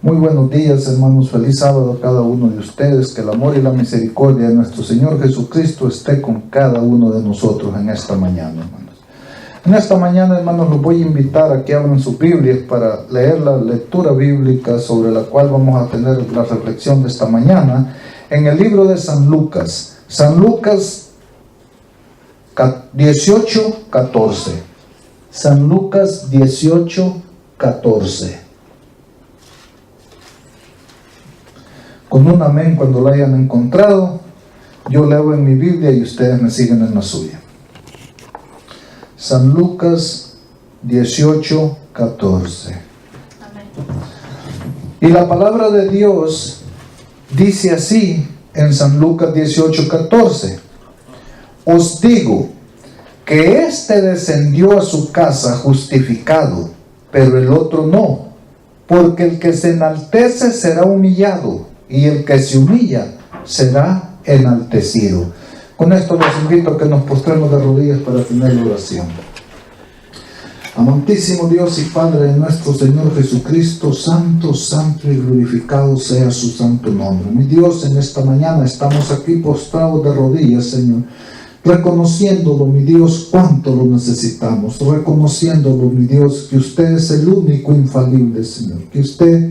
Muy buenos días, hermanos. Feliz sábado a cada uno de ustedes. Que el amor y la misericordia de nuestro Señor Jesucristo esté con cada uno de nosotros en esta mañana, hermanos. En esta mañana, hermanos, los voy a invitar a que abran sus Biblias para leer la lectura bíblica sobre la cual vamos a tener la reflexión de esta mañana en el libro de San Lucas. San Lucas 18:14. San Lucas 18:14. Con un amén cuando la hayan encontrado. Yo leo en mi Biblia y ustedes me siguen en la suya. San Lucas 18:14. Y la palabra de Dios dice así en San Lucas 18:14. Os digo que éste descendió a su casa justificado, pero el otro no, porque el que se enaltece será humillado, y el que se humilla será enaltecido. Con esto los invito a que nos postremos de rodillas para tener la oración. Amantísimo Dios y Padre de nuestro Señor Jesucristo, santo, santo y glorificado sea su santo nombre. Mi Dios, en esta mañana estamos aquí postrados de rodillas, Señor, reconociéndolo, mi Dios, cuánto lo necesitamos, reconociéndolo, mi Dios, que usted es el único infalible, Señor, que usted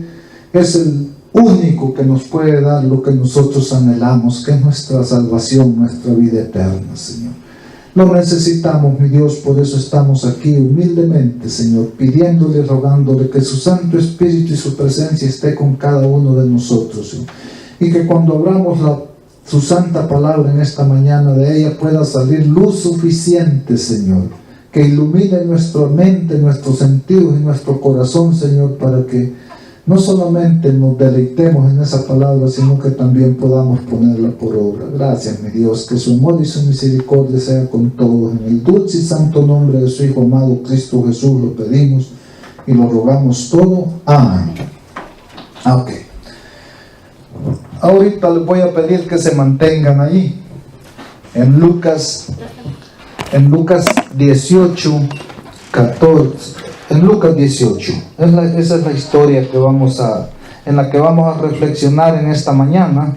es el único que nos puede dar lo que nosotros anhelamos, que es nuestra salvación, nuestra vida eterna, Señor. Lo necesitamos, mi Dios, por eso estamos aquí humildemente, Señor, pidiéndole, rogándole que su Santo Espíritu y su presencia esté con cada uno de nosotros, Señor. Y que cuando abramos su santa palabra en esta mañana, de ella pueda salir luz suficiente, Señor, que ilumine nuestra mente, nuestros sentidos y nuestro corazón, Señor, para que no solamente nos deleitemos en esa palabra, sino que también podamos ponerla por obra. Gracias, mi Dios, que su amor y su misericordia sea con todos. En el dulce y santo nombre de su Hijo amado Cristo Jesús lo pedimos y lo rogamos todo. Amén. Ok. Ahorita les voy a pedir que se mantengan ahí. En Lucas 18:14. En Lucas 18, esa es la historia en la que vamos a reflexionar en esta mañana.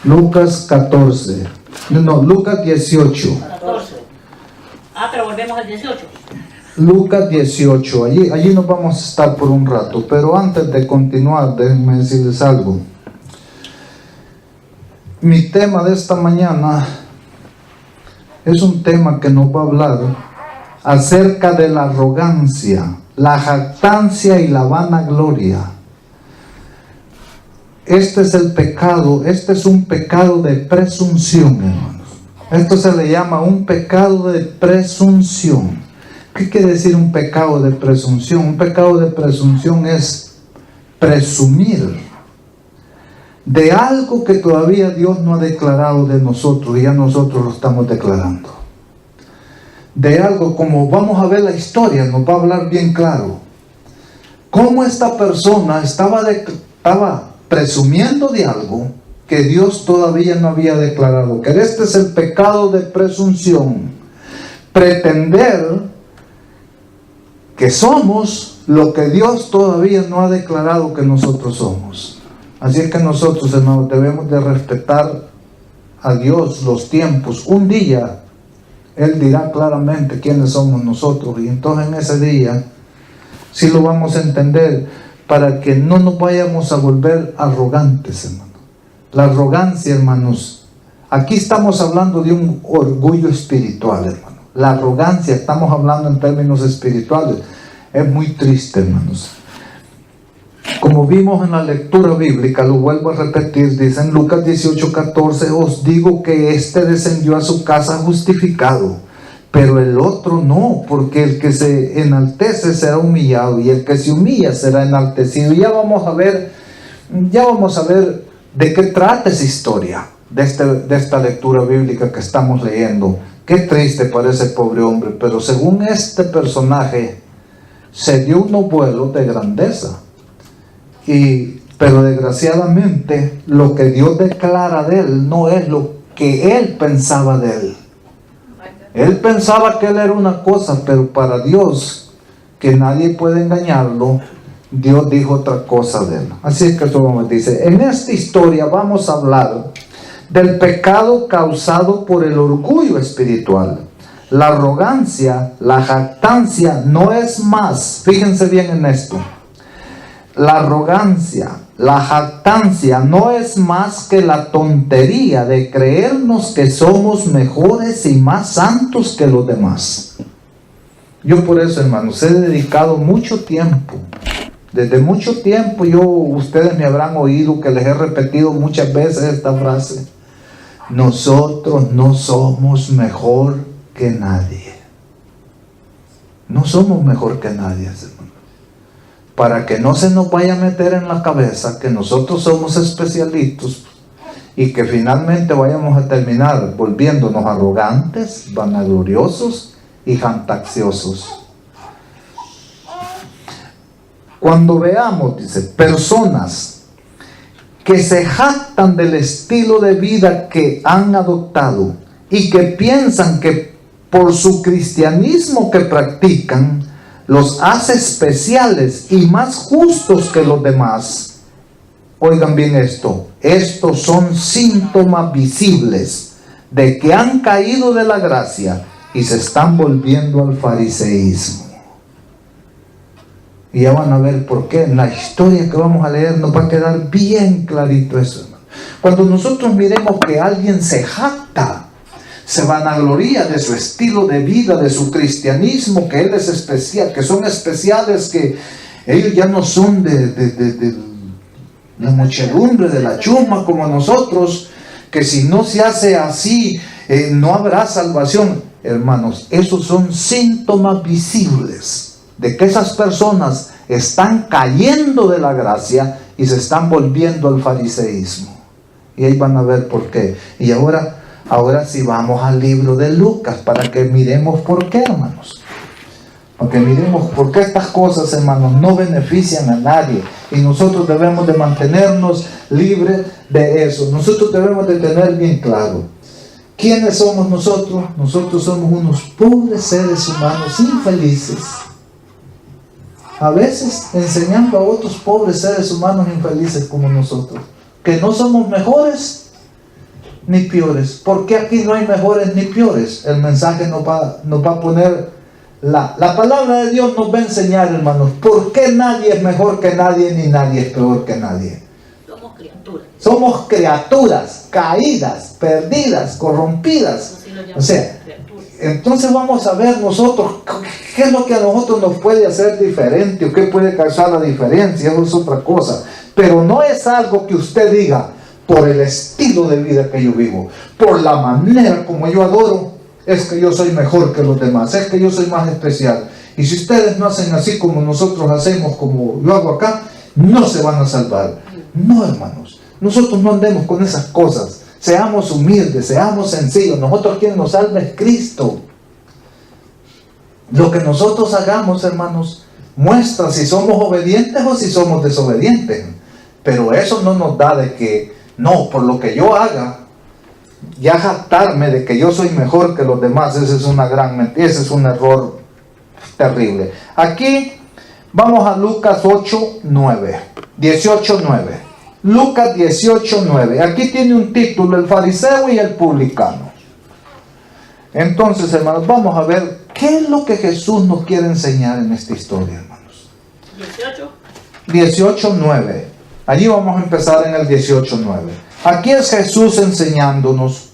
Lucas 14, no, Lucas 18. 14. Pero volvemos al 18. Lucas 18, allí nos vamos a estar por un rato, pero antes de continuar, déjenme decirles algo. Mi tema de esta mañana es un tema que nos va a hablar acerca de la arrogancia, la jactancia y la vanagloria. Este es el pecado, este es un pecado de presunción, hermanos. Esto se le llama un pecado de presunción. ¿Qué quiere decir un pecado de presunción? Un pecado de presunción es presumir de algo que todavía Dios no ha declarado de nosotros y ya nosotros lo estamos declarando. De algo, como vamos a ver la historia, nos va a hablar bien claro. Cómo esta persona estaba presumiendo de algo que Dios todavía no había declarado. Que este es el pecado de presunción. Pretender que somos lo que Dios todavía no ha declarado que nosotros somos. Así es que nosotros, hermanos, debemos de respetar a Dios los tiempos. Un día Él dirá claramente quiénes somos nosotros, y entonces en ese día sí lo vamos a entender, para que no nos vayamos a volver arrogantes, hermano. La arrogancia, hermanos, aquí estamos hablando de un orgullo espiritual, hermano. La arrogancia, estamos hablando en términos espirituales, es muy triste, hermanos. Como vimos en la lectura bíblica, lo vuelvo a repetir, dice en Lucas 18:14, os digo que éste descendió a su casa justificado, pero el otro no, porque el que se enaltece será humillado, y el que se humilla será enaltecido. Y ya vamos a ver de qué trata esa historia, de esta lectura bíblica que estamos leyendo. Qué triste para ese pobre hombre, pero según este personaje, se dio unos vuelos de grandeza. Pero desgraciadamente lo que Dios declara de él no es lo que él pensaba de él. Él pensaba que él era una cosa, pero para Dios, que nadie puede engañarlo, Dios dijo otra cosa de él. Así es que eso me dice, en esta historia vamos a hablar del pecado causado por el orgullo espiritual. La arrogancia, la jactancia no es más, fíjense bien en esto, la arrogancia, la jactancia no es más que la tontería de creernos que somos mejores y más santos que los demás. Yo por eso, hermanos, he dedicado mucho tiempo, desde mucho tiempo, ustedes me habrán oído que les he repetido muchas veces esta frase: nosotros no somos mejor que nadie. No somos mejor que nadie, hermano. Para que no se nos vaya a meter en la cabeza que nosotros somos especialistas y que finalmente vayamos a terminar volviéndonos arrogantes, vanagloriosos y jactanciosos. Cuando veamos, dice, personas que se jactan del estilo de vida que han adoptado y que piensan que por su cristianismo que practican los hace especiales y más justos que los demás. Oigan bien esto, estos son síntomas visibles de que han caído de la gracia y se están volviendo al fariseísmo. Y ya van a ver por qué. En la historia que vamos a leer nos va a quedar bien clarito eso, hermano. Cuando nosotros miremos que alguien se jacta, se vanagloria de su estilo de vida, de su cristianismo, que él es especial, que son especiales, que ellos ya no son de la muchedumbre, de la chusma como nosotros, que si no se hace así, no habrá salvación. Hermanos, esos son síntomas visibles de que esas personas están cayendo de la gracia y se están volviendo al fariseísmo. Y ahí van a ver por qué. Y ahora sí vamos al libro de Lucas para que miremos por qué, hermanos. Para que miremos por qué estas cosas, hermanos, no benefician a nadie. Y nosotros debemos de mantenernos libres de eso. Nosotros debemos de tener bien claro: ¿quiénes somos nosotros? Nosotros somos unos pobres seres humanos infelices. A veces enseñando a otros pobres seres humanos infelices como nosotros, que no somos mejores ni peores. Porque aquí no hay mejores ni peores. El mensaje nos va a poner, la palabra de Dios nos va a enseñar, hermanos, por qué nadie es mejor que nadie ni nadie es peor que nadie. Somos criaturas. Somos criaturas caídas, perdidas, corrompidas. O sea, entonces vamos a ver nosotros qué es lo que a nosotros nos puede hacer diferente o qué puede causar la diferencia. Eso es otra cosa, pero no es algo que usted diga: por el estilo de vida que yo vivo, por la manera como yo adoro, es que yo soy mejor que los demás, es que yo soy más especial. Y si ustedes no hacen así como nosotros hacemos, como yo hago acá, no se van a salvar. No, hermanos, nosotros no andemos con esas cosas. Seamos humildes, seamos sencillos. Nosotros, quien nos salva es Cristo. Lo que nosotros hagamos, hermanos, muestra si somos obedientes o si somos desobedientes. Pero eso no nos da de que, no, por lo que yo haga, ya jactarme de que yo soy mejor que los demás. Ese es una gran mentira, ese es un error terrible. Aquí vamos a Lucas 8:9, 18:9. Lucas 18:9. Aquí tiene un título: el fariseo y el publicano. Entonces, hermanos, vamos a ver qué es lo que Jesús nos quiere enseñar en esta historia, hermanos. 18:9. Allí vamos a empezar en el 18:9. Aquí es Jesús enseñándonos,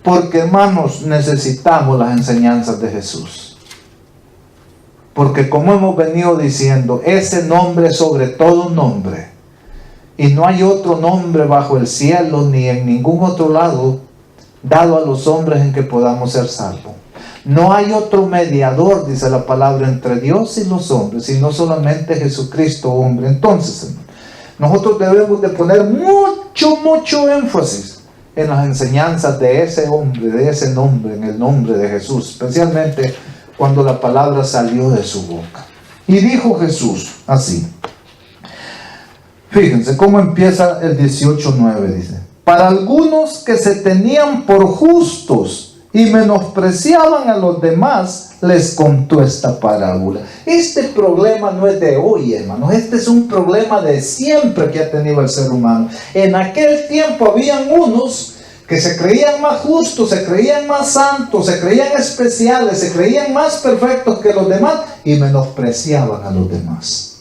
porque, hermanos, necesitamos las enseñanzas de Jesús. Porque, como hemos venido diciendo, ese nombre sobre todo nombre, y no hay otro nombre bajo el cielo ni en ningún otro lado dado a los hombres en que podamos ser salvos. No hay otro mediador, dice la palabra, entre Dios y los hombres, sino solamente Jesucristo, hombre. Entonces, nosotros debemos de poner mucho énfasis en las enseñanzas de ese hombre, de ese nombre, en el nombre de Jesús, especialmente cuando la palabra salió de su boca. Y dijo Jesús así. Fíjense cómo empieza el 18:9, dice: para algunos que se tenían por justos y menospreciaban a los demás, les contó esta parábola. Este problema no es de hoy, hermanos. Este es un problema de siempre que ha tenido el ser humano. En aquel tiempo habían unos que se creían más justos, se creían más santos, se creían especiales, se creían más perfectos que los demás y menospreciaban a los demás.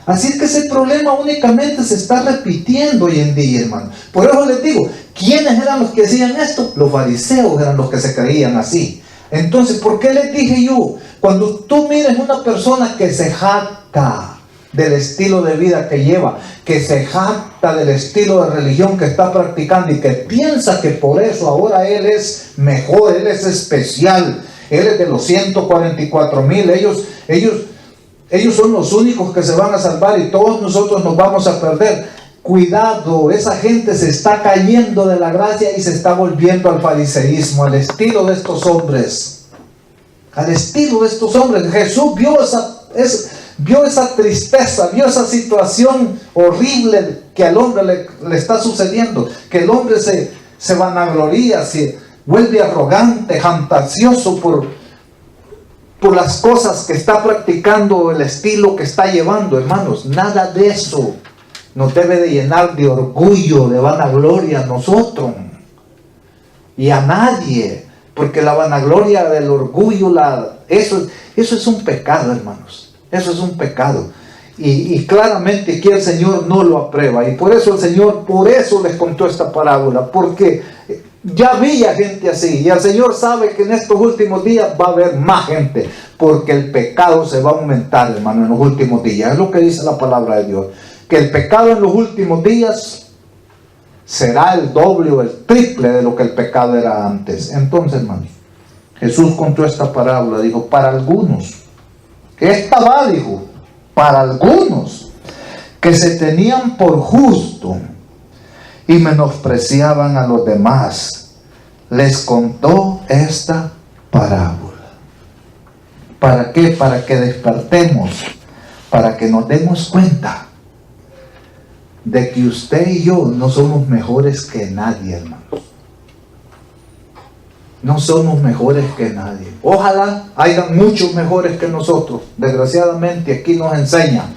Así es que ese problema únicamente se está repitiendo hoy en día, hermano. Por eso les digo, ¿quiénes eran los que hacían esto? Los fariseos eran los que se creían así. Entonces, ¿por qué les dije yo? Cuando tú mires una persona que se jacta del estilo de vida que lleva, que se jacta del estilo de religión que está practicando y que piensa que por eso ahora él es mejor, él es especial, él es de los 144,000, ellos son los únicos que se van a salvar y todos nosotros nos vamos a perder. Cuidado, esa gente se está cayendo de la gracia y se está volviendo al fariseísmo, al estilo de estos hombres. Al estilo de estos hombres. Jesús vio esa tristeza, vio esa situación horrible que al hombre le está sucediendo. Que el hombre se vanagloria, se vuelve arrogante, fantasioso por las cosas que está practicando, el estilo que está llevando, hermanos. Nada de eso nos debe de llenar de orgullo, de vanagloria a nosotros y a nadie, porque la vanagloria del orgullo, eso es un pecado, hermanos. Eso es un pecado. Y claramente aquí el Señor no lo aprueba. Y por eso el Señor, por eso les contó esta parábola, porque ya había gente así, y el Señor sabe que en estos últimos días va a haber más gente, porque el pecado se va a aumentar, hermano, en los últimos días. Es lo que dice la palabra de Dios, que el pecado en los últimos días será el doble o el triple de lo que el pecado era antes. Entonces, hermano, Jesús contó esta parábola, dijo, para algunos, esta va, dijo, para algunos que se tenían por justo y menospreciaban a los demás, les contó esta parábola. ¿Para qué? Para que despertemos, para que nos demos cuenta de que usted y yo no somos mejores que nadie, hermanos. No somos mejores que nadie. Ojalá hayan muchos mejores que nosotros. Desgraciadamente aquí nos enseñan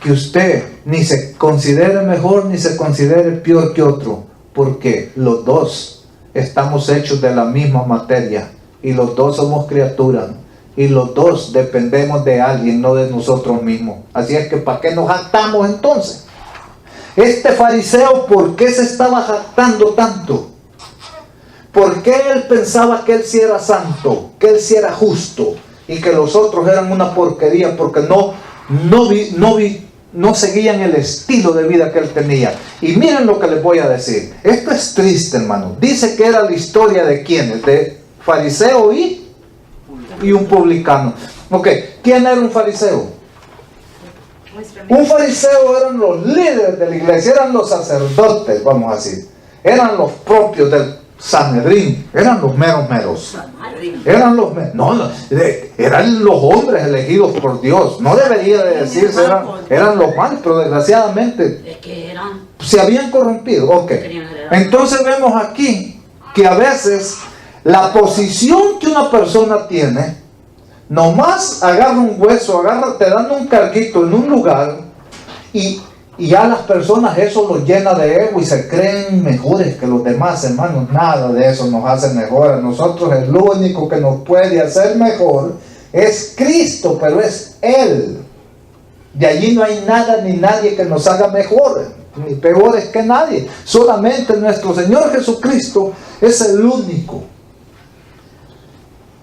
que usted ni se considere mejor ni se considere peor que otro, porque los dos estamos hechos de la misma materia y los dos somos criaturas y los dos dependemos de alguien, no de nosotros mismos. Así es que ¿para qué nos jactamos entonces? Este fariseo, ¿por qué se estaba jactando tanto? ¿Por qué él pensaba que él sí era santo, que él sí era justo y que los otros eran una porquería porque no seguían el estilo de vida que él tenía? Y miren lo que les voy a decir. Esto es triste, hermano. Dice que era la historia de ¿quiénes? De fariseo y un publicano. Ok, ¿quién era un fariseo? Un fariseo eran los líderes de la iglesia, eran los sacerdotes, vamos a decir. Eran los propios del Sanedrín, eran los meros. Eran los eran los hombres elegidos por Dios. No debería de decirse, eran los malos, pero desgraciadamente se habían corrompido. Ok. Entonces vemos aquí que a veces la posición que una persona tiene, nomás agarra un hueso, te dan un carguito en un lugar y ya las personas eso los llena de ego y se creen mejores que los demás, hermanos. Nada de eso nos hace mejor. A nosotros el único que nos puede hacer mejor es Cristo, pero es Él. De allí no hay nada ni nadie que nos haga mejor, ni peores que nadie. Solamente nuestro Señor Jesucristo es el único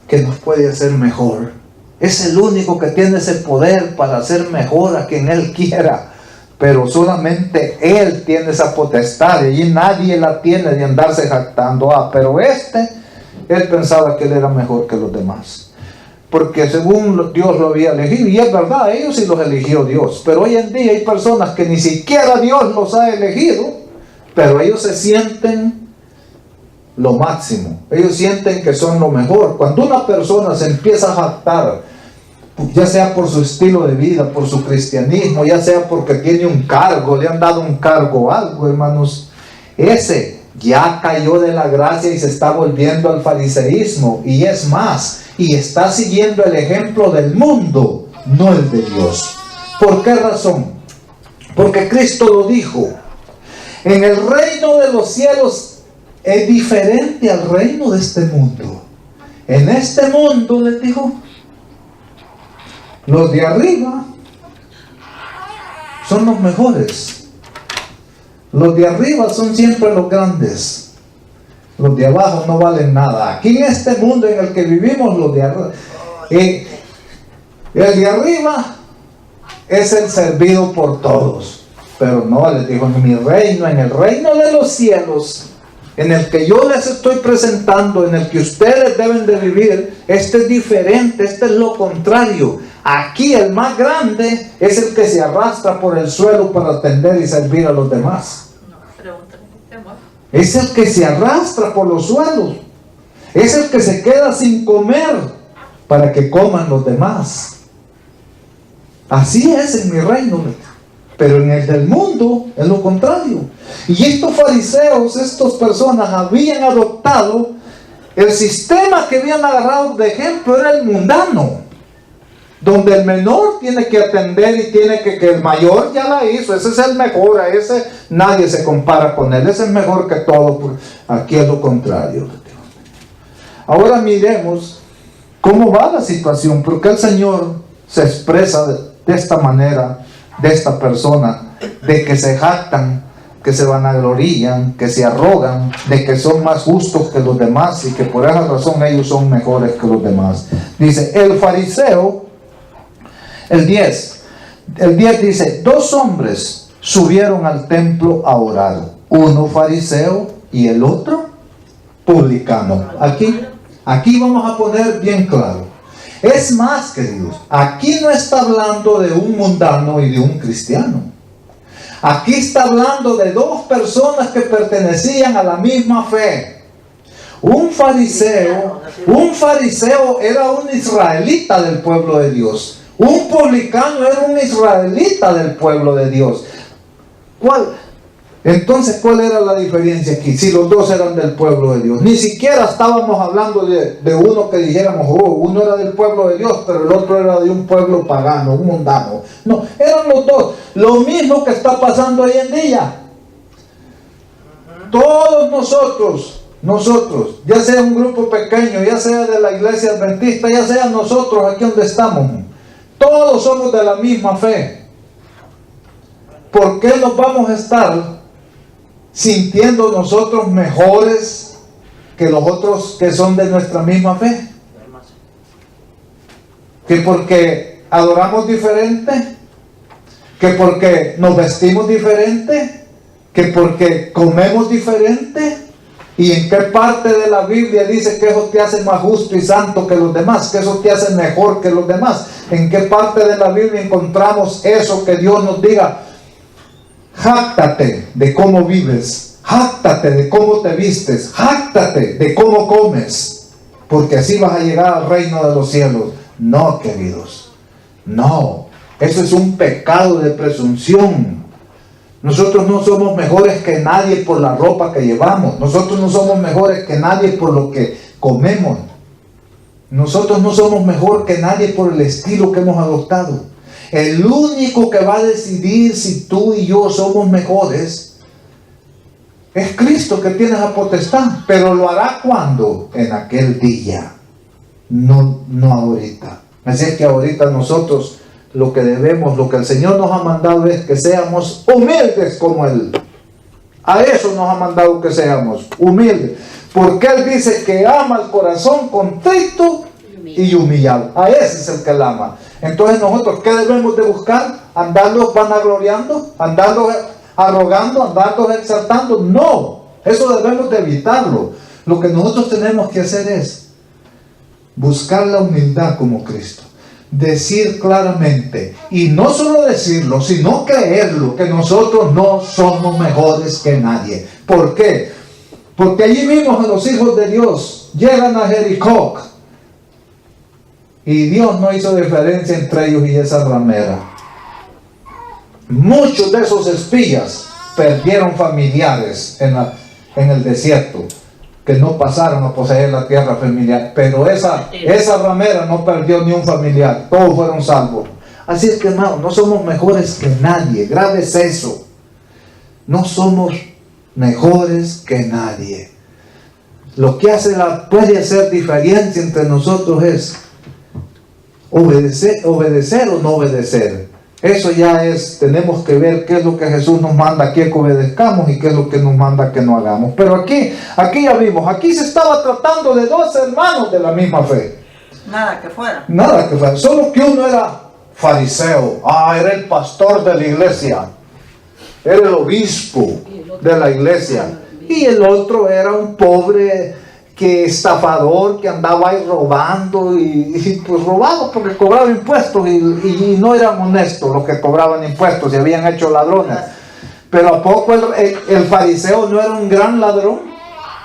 que nos puede hacer mejor. Es el único que tiene ese poder para hacer mejor a quien Él quiera. Pero solamente Él tiene esa potestad y nadie la tiene de andarse jactando. Pero Él pensaba que Él era mejor que los demás. Porque según Dios lo había elegido, y es verdad, ellos sí los eligió Dios. Pero hoy en día hay personas que ni siquiera Dios los ha elegido, pero ellos se sienten lo máximo. Ellos sienten que son lo mejor. Cuando una persona se empieza a jactar, ya sea por su estilo de vida, por su cristianismo, ya sea porque tiene un cargo, le han dado un cargo o algo, hermanos, ese ya cayó de la gracia y se está volviendo al fariseísmo. Y es más, y está siguiendo el ejemplo del mundo, no el de Dios. ¿Por qué razón? Porque Cristo lo dijo. En el reino de los cielos es diferente al reino de este mundo. En este mundo, les dijo, los de arriba son los mejores. Los de arriba son siempre los grandes. Los de abajo no valen nada. Aquí en este mundo en el que vivimos, los de arriba, el de arriba es el servido por todos. Pero no, les dijo, en mi reino, en el reino de los cielos, en el que yo les estoy presentando, en el que ustedes deben de vivir, este es diferente, este es lo contrario. Aquí el más grande es el que se arrastra por el suelo para atender y servir a los demás. Es el que se arrastra por los suelos. Es el que se queda sin comer para que coman los demás. Así es en mi reino. Pero en el del mundo es lo contrario. Y estos fariseos, estas personas habían adoptado el sistema que habían agarrado de ejemplo, era el mundano, donde el menor tiene que atender y tiene que el mayor ya la hizo, ese es el mejor, a ese nadie se compara con él, ese es mejor que todo. Aquí es lo contrario. Ahora miremos cómo va la situación, porque el Señor se expresa de esta manera, de esta persona, de que se jactan, que se vanaglorían, que se arrogan, de que son más justos que los demás y que por esa razón ellos son mejores que los demás. Dice, el fariseo, el 10 dice, 2 hombres subieron al templo a orar, uno fariseo y el otro publicano. Aquí vamos a poner bien claro. Es más, queridos, aquí no está hablando de un mundano y de un cristiano. Aquí está hablando de 2 personas que pertenecían a la misma fe. Un fariseo era un israelita del pueblo de Dios. Un publicano era un israelita del pueblo de Dios. Entonces, ¿cuál era la diferencia aquí? Si los 2 eran del pueblo de Dios. Ni siquiera estábamos hablando de uno que dijéramos, uno era del pueblo de Dios, pero el otro era de un pueblo pagano, un mundano. No, eran los 2. Lo mismo que está pasando hoy en día. Todos nosotros, ya sea un grupo pequeño, ya sea de la iglesia adventista, ya sea nosotros aquí donde estamos, todos somos de la misma fe. ¿Por qué nos vamos a estar sintiendo nosotros mejores que los otros que son de nuestra misma fe? ¿Que porque adoramos diferente? ¿Que porque nos vestimos diferente? ¿Que porque comemos diferente? ¿Y en qué parte de la Biblia dice que eso te hace más justo y santo que los demás? ¿Que eso te hace mejor que los demás? ¿En qué parte de la Biblia encontramos eso que Dios nos diga? Jáctate de cómo vives, jáctate de cómo te vistes, jáctate de cómo comes, porque así vas a llegar al reino de los cielos. No, queridos, no, eso es un pecado de presunción. Nosotros no somos mejores que nadie por la ropa que llevamos, nosotros no somos mejores que nadie por lo que comemos, nosotros no somos mejor que nadie por el estilo que hemos adoptado. El único que va a decidir si tú y yo somos mejores es Cristo, que tiene esa potestad. Pero lo hará cuando, en aquel día, no ahorita. Así es que ahorita nosotros lo que debemos, lo que el Señor nos ha mandado es que seamos humildes como Él. A eso nos ha mandado que seamos humildes, porque Él dice que ama el corazón contrito y humillado. A ese es el que Él ama. Entonces nosotros, ¿qué debemos de buscar? ¿Andarlos vanagloriando? ¿Andarlos arrogando? ¿Andarlos exaltando? No, eso debemos de evitarlo. Lo que nosotros tenemos que hacer es buscar la humildad como Cristo. Decir claramente, y no solo decirlo, sino creerlo, que nosotros no somos mejores que nadie. ¿Por qué? Porque allí mismo los hijos de Dios llegan a Jericó. Y Dios no hizo diferencia entre ellos y esa ramera. Muchos de esos espías perdieron familiares en el desierto, que no pasaron a poseer la tierra familiar, pero esa ramera no perdió ni un familiar, todos fueron salvos. Así es que, hermano, no somos mejores que nadie, grave es eso, no somos mejores que nadie. Lo que puede hacer diferencia entre nosotros es obedecer o no obedecer. Eso ya tenemos que ver qué es lo que Jesús nos manda aquí que obedezcamos y qué es lo que nos manda que no hagamos. Pero aquí ya vimos, aquí se estaba tratando de dos hermanos de la misma fe. Nada que fuera. Nada que fuera, solo que uno era fariseo, era el pastor de la iglesia, era el obispo de la iglesia, y el otro era un pobre estafador que andaba ahí robando y pues robaba porque cobraba impuestos y no eran honestos los que cobraban impuestos y habían hecho ladrones. Pero ¿a poco el fariseo no era un gran ladrón?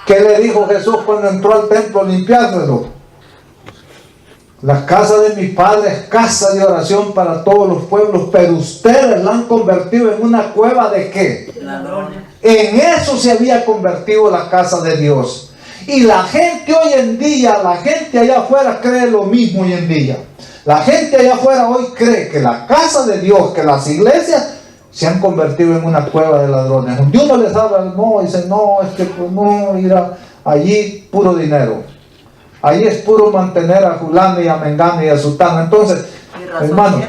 ¿Qué le dijo Jesús cuando entró al templo a limpiárselo? La casa de mi padre es casa de oración para todos los pueblos, pero ustedes la han convertido en una cueva ¿de qué? Ladrones. En eso se había convertido la casa de Dios. Y la gente hoy en día, la gente allá afuera cree lo mismo hoy en día. La gente allá afuera hoy cree que la casa de Dios, que las iglesias se han convertido en una cueva de ladrones. Donde uno les habla, no, dice, no, es que pues no, mira, allí puro dinero. Ahí es puro mantener a fulano y a mengano y a sutano. Entonces, hermano,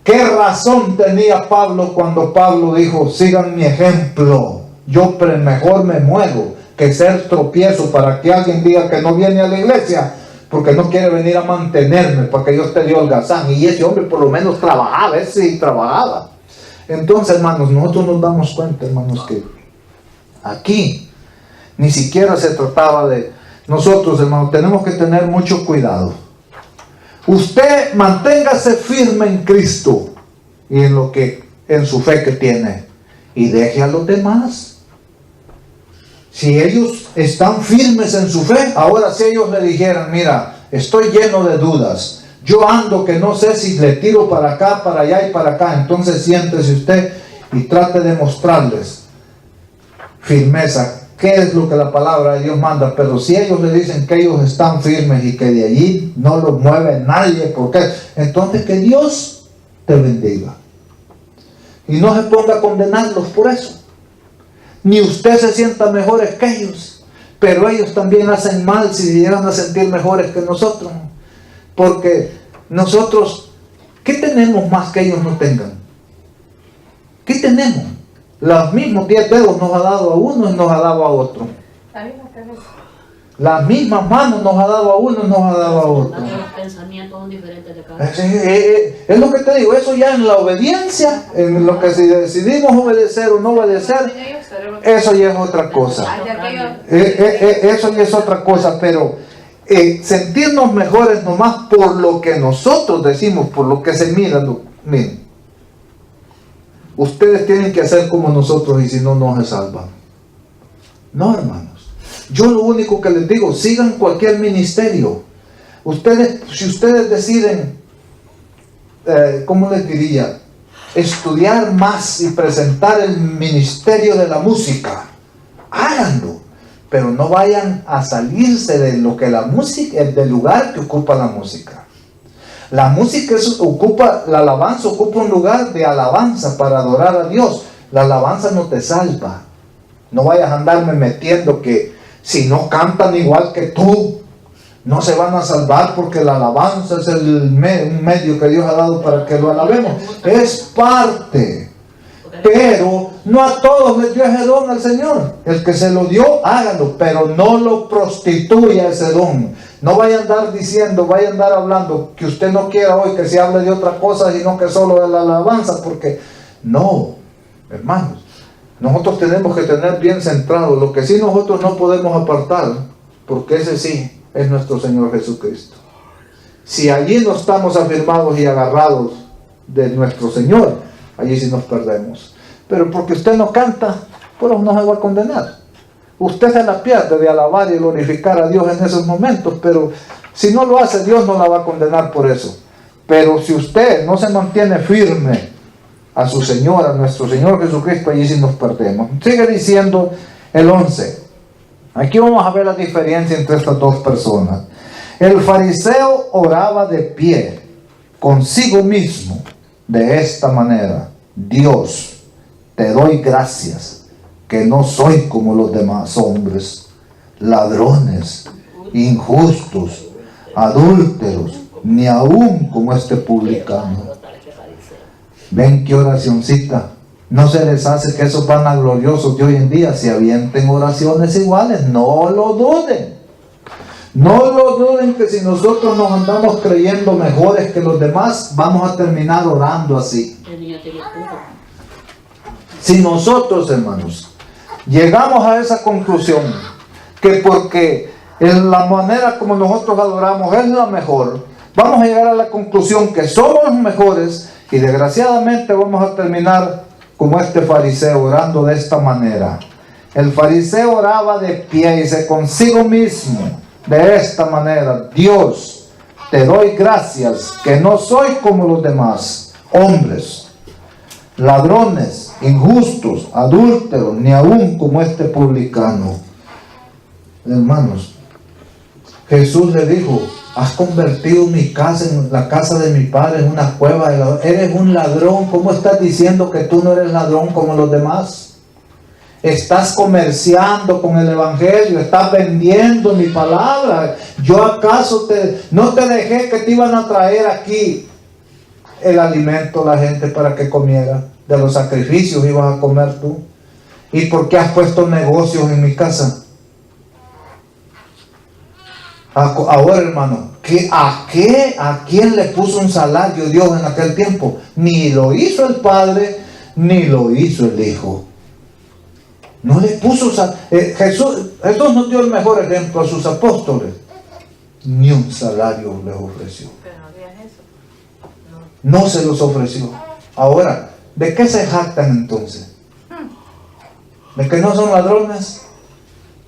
¿qué razón tenía Pablo cuando Pablo dijo, sigan mi ejemplo? Yo mejor me muero que ser tropiezo para que alguien diga que no viene a la iglesia porque no quiere venir a mantenerme para que yo esté de holgazán. Y ese hombre por lo menos trabajaba, ese sí trabajaba. Entonces, hermanos, nosotros nos damos cuenta, hermanos, que aquí ni siquiera se trataba de nosotros, hermanos. Tenemos que tener mucho cuidado. Usted manténgase firme en Cristo y en su fe que tiene, y deje a los demás. Si ellos están firmes en su fe, ahora si ellos le dijeran, mira, estoy lleno de dudas, yo ando que no sé si le tiro para acá, para allá y para acá, entonces siéntese usted y trate de mostrarles firmeza, qué es lo que la palabra de Dios manda. Pero si ellos le dicen que ellos están firmes y que de allí no los mueve nadie, ¿por qué? Entonces que Dios te bendiga y no se ponga a condenarlos por eso. Ni usted se sienta mejores que ellos, pero ellos también hacen mal si llegan a sentir mejores que nosotros, porque nosotros, ¿qué tenemos más que ellos no tengan? ¿Qué tenemos? Los mismos 10 dedos nos ha dado a uno y nos ha dado a otro. Las mismas manos nos ha dado a uno y nos ha dado a otro. Los pensamientos son diferentes de cada uno. Es lo que te digo, eso ya en la obediencia, en lo que si decidimos obedecer o no obedecer, eso ya es otra cosa. Eso ya es otra cosa, pero sentirnos mejores nomás por lo que nosotros decimos, por lo que se mira, miren, ustedes tienen que hacer como nosotros y si no, no se salvan. No, hermanos. Yo lo único que les digo, sigan cualquier ministerio. Si ustedes deciden, ¿cómo les diría? Estudiar más y presentar el ministerio de la música, háganlo. Pero no vayan a salirse de lo que la música, del lugar que ocupa la música. La música la alabanza ocupa un lugar de alabanza para adorar a Dios. La alabanza no te salva. No vayas a andarme metiendo que si no cantan igual que tú, no se van a salvar, porque la alabanza es un medio que Dios ha dado para que lo alabemos. Es parte. Pero no a todos les dio ese don al Señor. El que se lo dio, hágalo, pero no lo prostituya ese don. No vaya a andar diciendo, vaya a andar hablando que usted no quiera hoy que se hable de otra cosa, sino que solo de la alabanza, porque no, hermanos. Nosotros tenemos que tener bien centrado lo que sí nosotros no podemos apartar, porque ese sí es nuestro Señor Jesucristo. Si allí no estamos afirmados y agarrados de nuestro Señor, allí sí nos perdemos. Pero porque usted no canta, pues no se va a condenar. Usted se la pierde de alabar y glorificar a Dios en esos momentos, pero si no lo hace, Dios no la va a condenar por eso. Pero si usted no se mantiene firme a su Señor, a nuestro Señor Jesucristo, allí sí nos perdemos. Sigue diciendo el 11. Aquí vamos a ver la diferencia entre estas dos personas. El fariseo oraba de pie consigo mismo de esta manera: Dios, te doy gracias que no soy como los demás hombres, ladrones, injustos, adúlteros, ni aún como este publicano. Ven qué oracioncita. No se les hace que esos vanagloriosos de hoy en día se avienten oraciones iguales. No lo duden. No lo duden que si nosotros nos andamos creyendo mejores que los demás, vamos a terminar orando así. Si nosotros, hermanos, llegamos a esa conclusión, que porque en la manera como nosotros adoramos es la mejor, vamos a llegar a la conclusión que somos mejores, y desgraciadamente vamos a terminar como este fariseo orando de esta manera. El fariseo oraba de pie y dice consigo mismo de esta manera: Dios, te doy gracias que no soy como los demás hombres, ladrones, injustos, adúlteros, ni aún como este publicano. Hermanos, Jesús le dijo: has convertido mi casa, en la casa de mi padre, en una cueva de ladrones. Eres un ladrón. ¿Cómo estás diciendo que tú no eres ladrón como los demás? Estás comerciando con el evangelio, estás vendiendo mi palabra. ¿Yo acaso no te dejé que te iban a traer aquí el alimento la gente para que comiera? De los sacrificios ibas a comer tú. ¿Y por qué has puesto negocios en mi casa? Ahora, hermano, ¿a quién le puso un salario Dios en aquel tiempo? Ni lo hizo el Padre, ni lo hizo el Hijo. No le puso Jesús nos dio el mejor ejemplo a sus apóstoles. Ni un salario les ofreció. Pero no había eso. No se los ofreció. Ahora, ¿de qué se jactan entonces? ¿De que no son ladrones?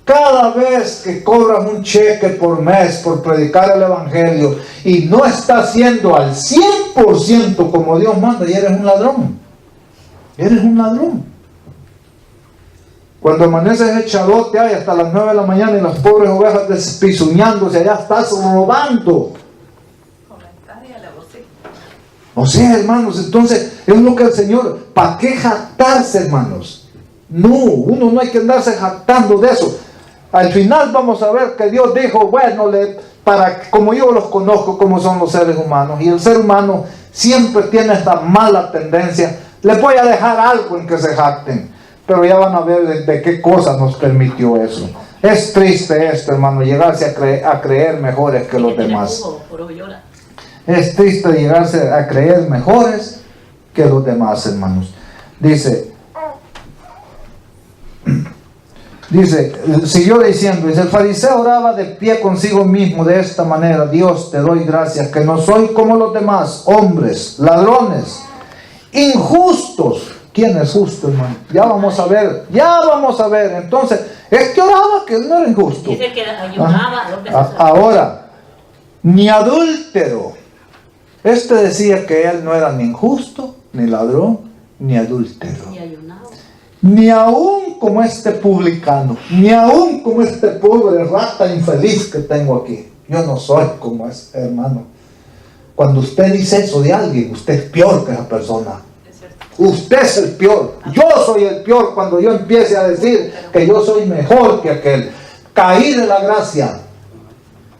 Cada vez que cobras un cheque por mes por predicar el evangelio y no estás haciendo al 100% como Dios manda, y eres un ladrón. Eres un ladrón. Cuando amaneces echadote hay hasta las 9 de la mañana y las pobres ovejas despizuñándose, allá estás robando. O sea, hermanos, entonces es lo que el Señor, ¿para qué jactarse, hermanos? No, uno no hay que andarse jactando de eso. Al final vamos a ver que Dios dijo, bueno, como yo los conozco como son los seres humanos, y el ser humano siempre tiene esta mala tendencia, les voy a dejar algo en que se jacten, pero ya van a ver de qué cosa nos permitió eso. Es triste esto, hermano, llegarse a creer mejores que los demás. Es triste llegarse a creer mejores que los demás, hermanos. Dice, siguió diciendo, el fariseo oraba de pie consigo mismo de esta manera: Dios, te doy gracias que no soy como los demás hombres, ladrones, injustos. ¿Quién es justo, hermano? Ya vamos a ver. Entonces, es que oraba que él no era injusto. Dice que ayunaba. Ahora, ni adúltero. Este decía que él no era ni injusto, ni ladrón, ni adúltero. Ni ayunaba. Ni aún como este publicano, ni aún como este pobre rata infeliz que tengo aquí. Yo no soy como ese hermano. Cuando usted dice eso de alguien, usted es peor que esa persona. Usted es el peor. Yo soy el peor cuando yo empiece a decir que yo soy mejor que aquel. Caí de la gracia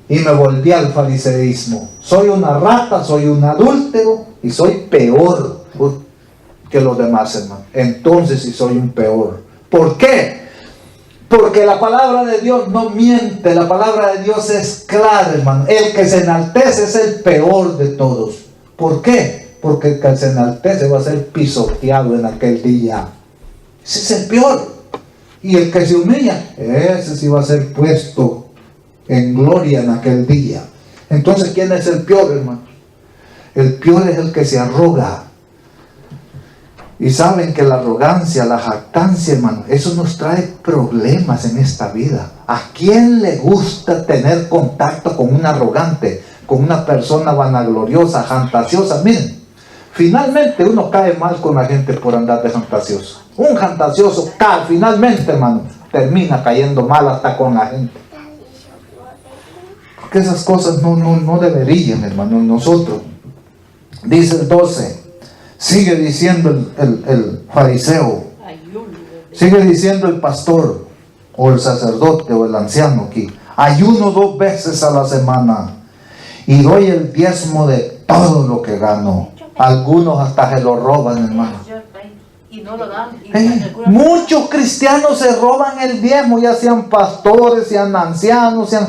y me volví al fariseísmo. Soy una rata, soy un adúltero y soy peor que los demás, hermano. Entonces sí soy un peor. ¿Por qué? Porque la palabra de Dios no miente. La palabra de Dios es clara, hermano. El que se enaltece es el peor de todos. ¿Por qué? Porque el que se enaltece va a ser pisoteado en aquel día. Ese es el peor. Y el que se humilla, ese sí va a ser puesto en gloria en aquel día. Entonces, ¿quién es el peor, hermano? El peor es el que se arroga. Y saben que la arrogancia, la jactancia, hermano, eso nos trae problemas en esta vida. ¿A quién le gusta tener contacto con un arrogante, con una persona vanagloriosa, fantasiosa? Miren, finalmente uno cae mal con la gente por andar de fantasioso. Un fantasioso cae, finalmente, hermano, termina cayendo mal hasta con la gente. Porque esas cosas no deberían, hermano, nosotros. Dice el 12, sigue diciendo el fariseo, sigue diciendo el pastor, o el sacerdote, o el anciano aquí: ayuno 2 veces a la semana y doy el diezmo de todo lo que gano. Algunos hasta se lo roban, hermano. Y no lo dan. Muchos cristianos se roban el diezmo, ya sean pastores, sean ancianos, sean...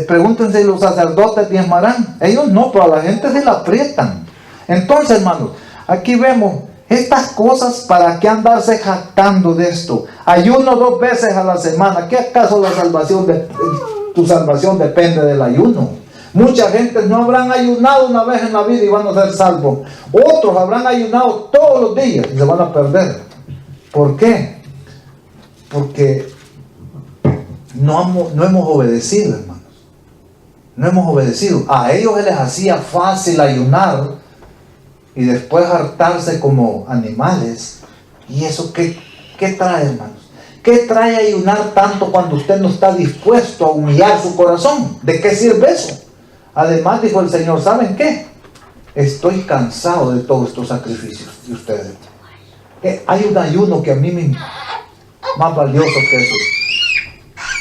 pregúntense si los sacerdotes diezmarán. Ellos no, pero a la gente se la aprietan. Entonces, hermanos, aquí vemos estas cosas. ¿Para qué andarse jactando de esto? Ayuno 2 veces a la semana. ¿Qué acaso tu salvación depende del ayuno? Mucha gente no habrán ayunado una vez en la vida y van a ser salvos. Otros habrán ayunado todos los días y se van a perder. ¿Por qué? Porque no hemos obedecido, hermanos. No hemos obedecido. A ellos se les hacía fácil ayunar y después hartarse como animales. ¿Y eso qué trae, hermanos? ¿Qué trae ayunar tanto cuando usted no está dispuesto a humillar su corazón? ¿De qué sirve eso? Además, dijo el Señor, ¿saben qué? Estoy cansado de todos estos sacrificios de ustedes. Hay un ayuno que a mí me más valioso que eso.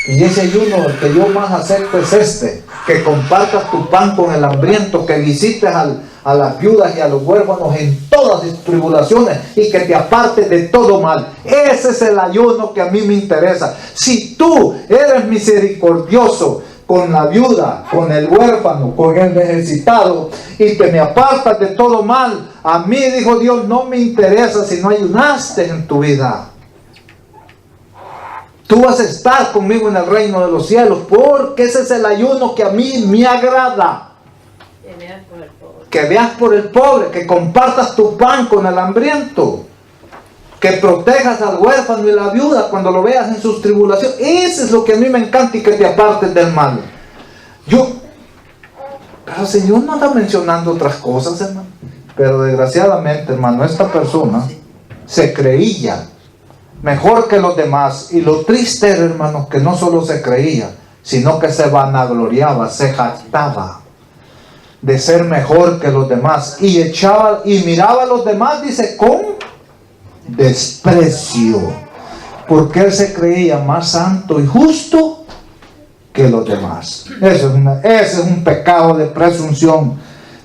Y ese ayuno que yo más acepto es que compartas tu pan con el hambriento, que visites a las viudas y a los huérfanos en todas sus tribulaciones y que te apartes de todo mal. Ese es el ayuno que a mí me interesa. Si tú eres misericordioso con la viuda, con el huérfano, con el necesitado, y que me apartas de todo mal, a mí, dijo Dios, no me interesa si no ayunaste en tu vida. Tú vas a estar conmigo en el reino de los cielos, porque ese es el ayuno que a mí me agrada. Que veas por el pobre, que compartas tu pan con el hambriento, que protejas al huérfano y la viuda cuando lo veas en sus tribulaciones. Eso es lo que a mí me encanta, y que te apartes del mal. Pero el Señor no está mencionando otras cosas, hermano. Pero desgraciadamente, hermano, esta persona se creía mejor que los demás. Y lo triste era, hermano, que no solo se creía, sino que se vanagloriaba, se jactaba de ser mejor que los demás. Y miraba a los demás, dice, con desprecio, porque él se creía más santo y justo que los demás. Ese es un pecado de presunción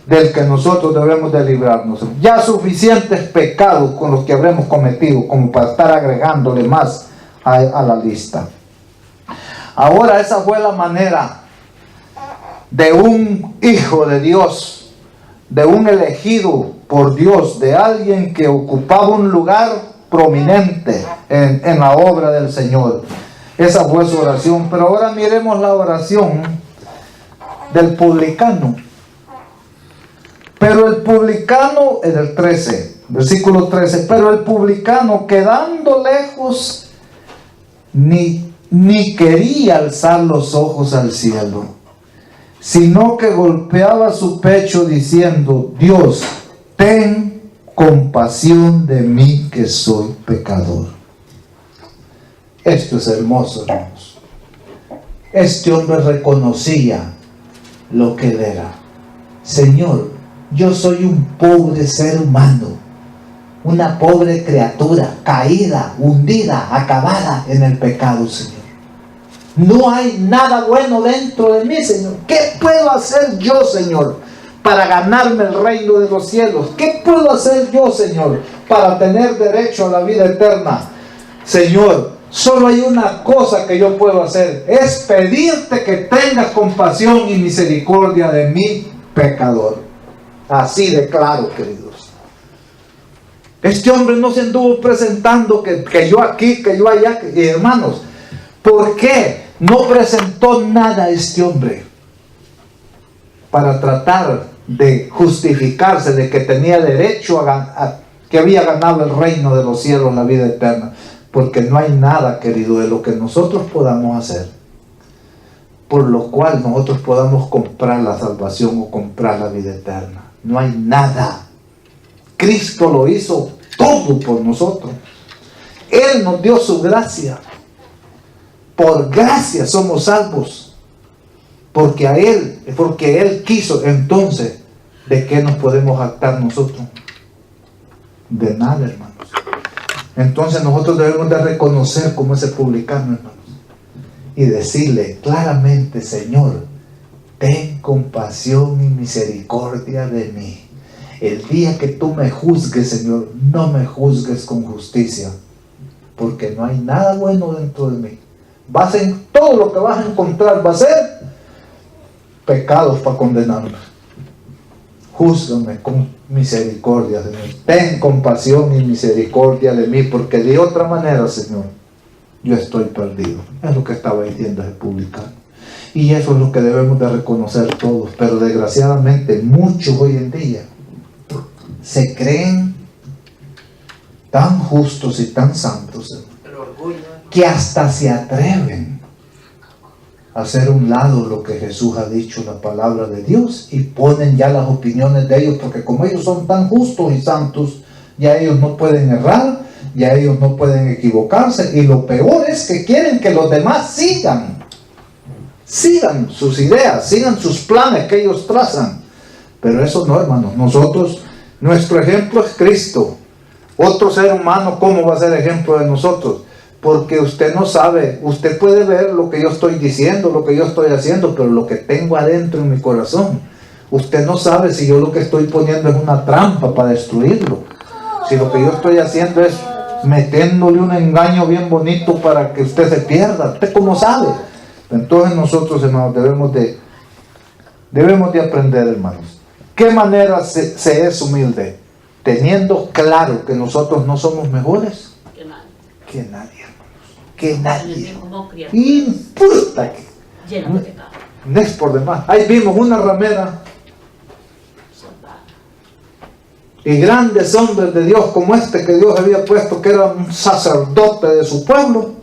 del que nosotros debemos de librarnos. Ya suficientes pecados con los que habremos cometido como para estar agregándole más a la lista. Ahora, esa fue la manera de un hijo de Dios, de un elegido por Dios, de alguien que ocupaba un lugar prominente en la obra del Señor. Esa fue su oración. Pero ahora miremos la oración del publicano. Pero el publicano, en el 13, versículo 13, pero el publicano, quedando lejos, ni quería alzar los ojos al cielo, sino que golpeaba su pecho diciendo: Dios, ten compasión de mí, que soy pecador. Esto es hermoso, hermanos. Este hombre reconocía lo que él era. Señor, yo soy un pobre ser humano, una pobre criatura, caída, hundida, acabada en el pecado, Señor. No hay nada bueno dentro de mí, Señor. ¿Qué puedo hacer yo, Señor, para ganarme el reino de los cielos? ¿Qué puedo hacer yo, Señor, para tener derecho a la vida eterna? Señor, solo hay una cosa que yo puedo hacer: es pedirte que tengas compasión y misericordia de mí, pecador. Así de claro, queridos. Este hombre no se anduvo presentando que yo aquí, que yo allá. Y hermanos, ¿por qué no presentó nada este hombre para tratar de justificarse de que tenía derecho que había ganado el reino de los cielos, la vida eterna? Porque no hay nada, querido, de lo que nosotros podamos hacer por lo cual nosotros podamos comprar la salvación o comprar la vida eterna. No hay nada. Cristo lo hizo todo por nosotros. Él nos dio su gracia. Por gracia somos salvos. Porque Él quiso. Entonces, ¿de qué nos podemos jactar nosotros? De nada, hermanos. Entonces nosotros debemos de reconocer como ese publicano, hermanos, y decirle claramente: Señor, ten compasión y misericordia de mí. El día que tú me juzgues, Señor, no me juzgues con justicia, porque no hay nada bueno dentro de mí. Todo lo que vas a encontrar va a ser pecados para condenarme. Júzgame con misericordia, Señor. Ten compasión y misericordia de mí, porque de otra manera, Señor, yo estoy perdido. Es lo que estaba diciendo ese publicano. Y eso es lo que debemos de reconocer todos. Pero desgraciadamente muchos hoy en día se creen tan justos y tan santos, que hasta se atreven a hacer a un lado lo que Jesús ha dicho, la palabra de Dios, y ponen ya las opiniones de ellos, porque como ellos son tan justos y santos, ya ellos no pueden errar, ya ellos no pueden equivocarse, y lo peor es que quieren que los demás sigan sus ideas, sigan sus planes que ellos trazan. Pero eso no, hermanos. Nosotros, nuestro ejemplo es Cristo. Otro ser humano, ¿cómo va a ser ejemplo de nosotros? Porque usted no sabe. Usted puede ver lo que yo estoy diciendo, lo que yo estoy haciendo, pero lo que tengo adentro en mi corazón, usted no sabe si yo lo que estoy poniendo es una trampa para destruirlo, si lo que yo estoy haciendo es metiéndole un engaño bien bonito para que usted se pierda. ¿Usted cómo sabe? Entonces nosotros, hermanos, debemos de aprender, hermanos. ¿Qué manera se es humilde? Teniendo claro que nosotros no somos mejores que nadie, hermanos. Que nadie. Importa que no es por demás. Ahí vimos una ramera y grandes hombres de Dios como este que Dios había puesto, que era un sacerdote de su pueblo,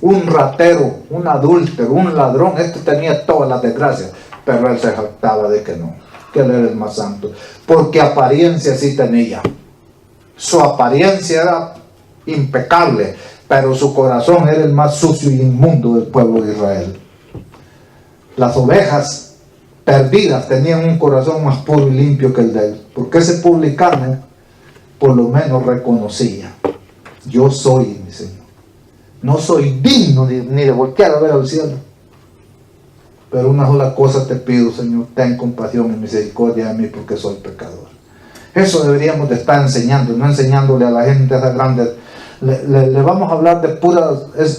un ratero, un adúltero, un ladrón. Este tenía todas las desgracias, pero él se jactaba de que no, que él era el más santo, porque apariencia sí tenía. Su apariencia era impecable, pero su corazón era el más sucio y inmundo del pueblo de Israel. Las ovejas perdidas tenían un corazón más puro y limpio que el de él, porque ese publicano por lo menos reconocía: yo soy mi Señor, no soy digno ni de voltear a ver al cielo, pero una sola cosa te pido, Señor: ten compasión y misericordia de mí, porque soy pecador. Eso deberíamos de estar enseñando, no enseñándole a la gente esa grande. Le vamos a hablar de pura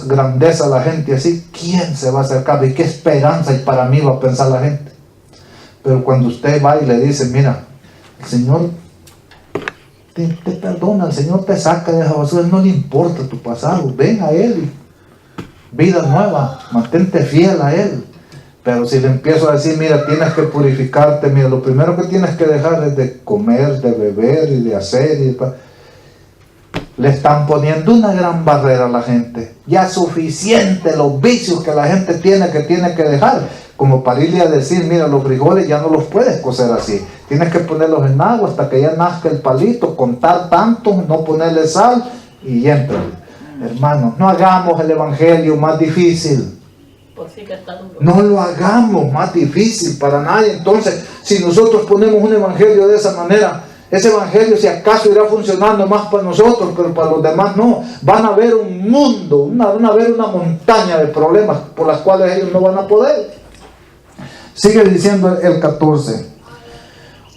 grandeza a la gente así. ¿Quién se va a acercar? ¿Y qué esperanza y para mí va a pensar la gente? Pero cuando usted va y le dice: mira, el Señor te perdona, el Señor te saca de esa basura, no le importa tu pasado, ven a Él, vida nueva, mantente fiel a Él. Pero si le empiezo a decir: mira, tienes que purificarte, mira, lo primero que tienes que dejar es de comer, de beber y de hacer, le están poniendo una gran barrera a la gente. Ya suficiente los vicios que la gente tiene que dejar, como para irle a decir: mira, los frijoles ya no los puedes cocer así, tienes que ponerlos en agua hasta que ya nazca el palito, contar tanto, no ponerle sal y entra. Hermanos, no hagamos el evangelio más difícil. No lo hagamos más difícil para nadie. Entonces, si nosotros ponemos un evangelio de esa manera, ese evangelio si acaso irá funcionando más para nosotros, pero para los demás no. Van a ver un mundo, van a ver una montaña de problemas por las cuales ellos no van a poder. Sigue diciendo el 14: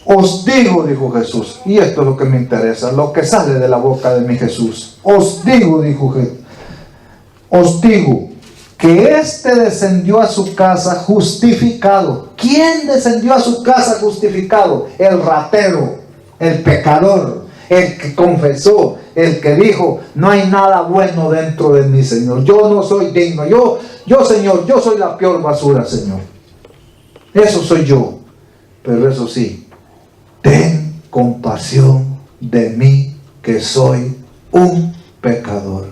os digo, dijo Jesús, y esto es lo que me interesa, lo que sale de la boca de mi Jesús. Os digo, dijo Jesús, os digo que éste descendió a su casa justificado. ¿Quién descendió a su casa justificado? El ratero, el pecador, el que confesó, el que dijo: no hay nada bueno dentro de mí, Señor, yo no soy digno, yo Señor, yo soy la peor basura, Señor, eso soy yo. Pero eso sí, ten compasión de mí, que soy un pecador.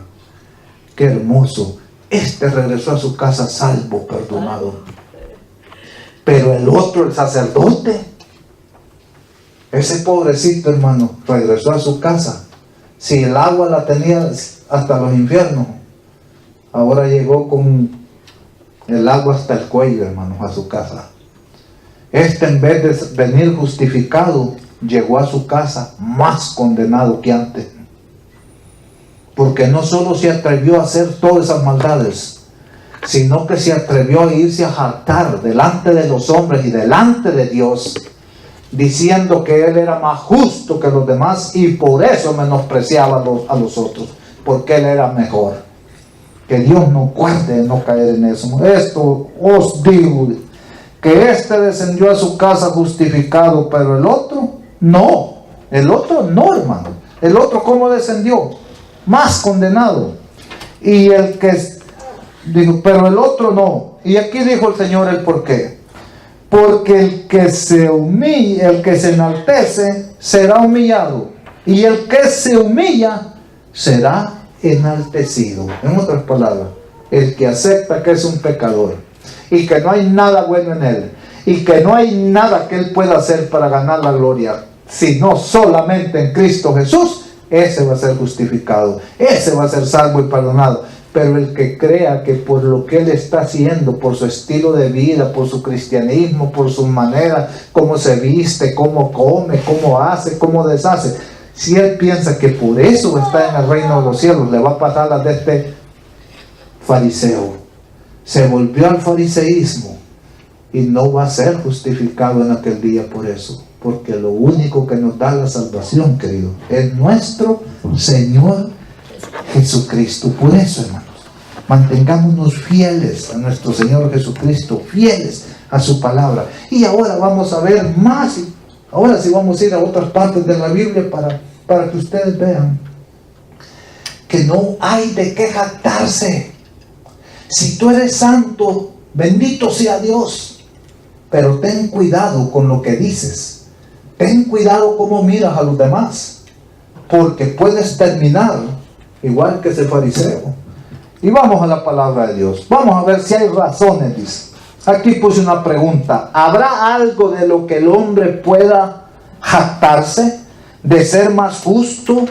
Qué hermoso. Este regresó a su casa salvo, perdonado. Pero el otro, el sacerdote, ese pobrecito, hermano, regresó a su casa. Si el agua la tenía hasta los infiernos, ahora llegó con el agua hasta el cuello, hermanos, a su casa. En vez de venir justificado, llegó a su casa más condenado que antes. Porque no solo se atrevió a hacer todas esas maldades, sino que se atrevió a irse a jactar delante de los hombres y delante de Dios, diciendo que él era más justo que los demás y por eso menospreciaba a los otros, porque él era mejor. Que Dios nos guarde de no caer en eso. Esto os digo, que descendió a su casa justificado, pero el otro no. El otro no, hermano. El otro, ¿cómo descendió? Más condenado. Y el que dijo, pero el otro no. Y aquí dijo el Señor el por qué. Porque el que se humilla, el que se enaltece, será humillado. Y el que se humilla, será enaltecido. En otras palabras, el que acepta que es un pecador y que no hay nada bueno en él y que no hay nada que él pueda hacer para ganar la gloria, sino solamente en Cristo Jesús, ese va a ser justificado, ese va a ser salvo y perdonado. Pero el que crea que por lo que él está haciendo, por su estilo de vida, por su cristianismo, por su manera, cómo se viste, cómo come, cómo hace, cómo deshace, si él piensa que por eso está en el reino de los cielos, le va a pasar las de este fariseo. Se volvió al fariseísmo y no va a ser justificado en aquel día por eso. Porque lo único que nos da la salvación, querido, es nuestro Señor Jesucristo. Por eso, hermanos, mantengámonos fieles a nuestro Señor Jesucristo, fieles a su palabra. Y ahora vamos a ver más. Ahora sí vamos a ir a otras partes de la Biblia para que ustedes vean que no hay de qué jactarse. Si tú eres santo, bendito sea Dios. Pero ten cuidado con lo que dices. Ten cuidado cómo miras a los demás. Porque puedes terminar igual que ese fariseo. Y vamos a la palabra de Dios. Vamos a ver si hay razones, dice. Aquí puse una pregunta. ¿Habrá algo de lo que el hombre pueda jactarse? ¿De ser más justo,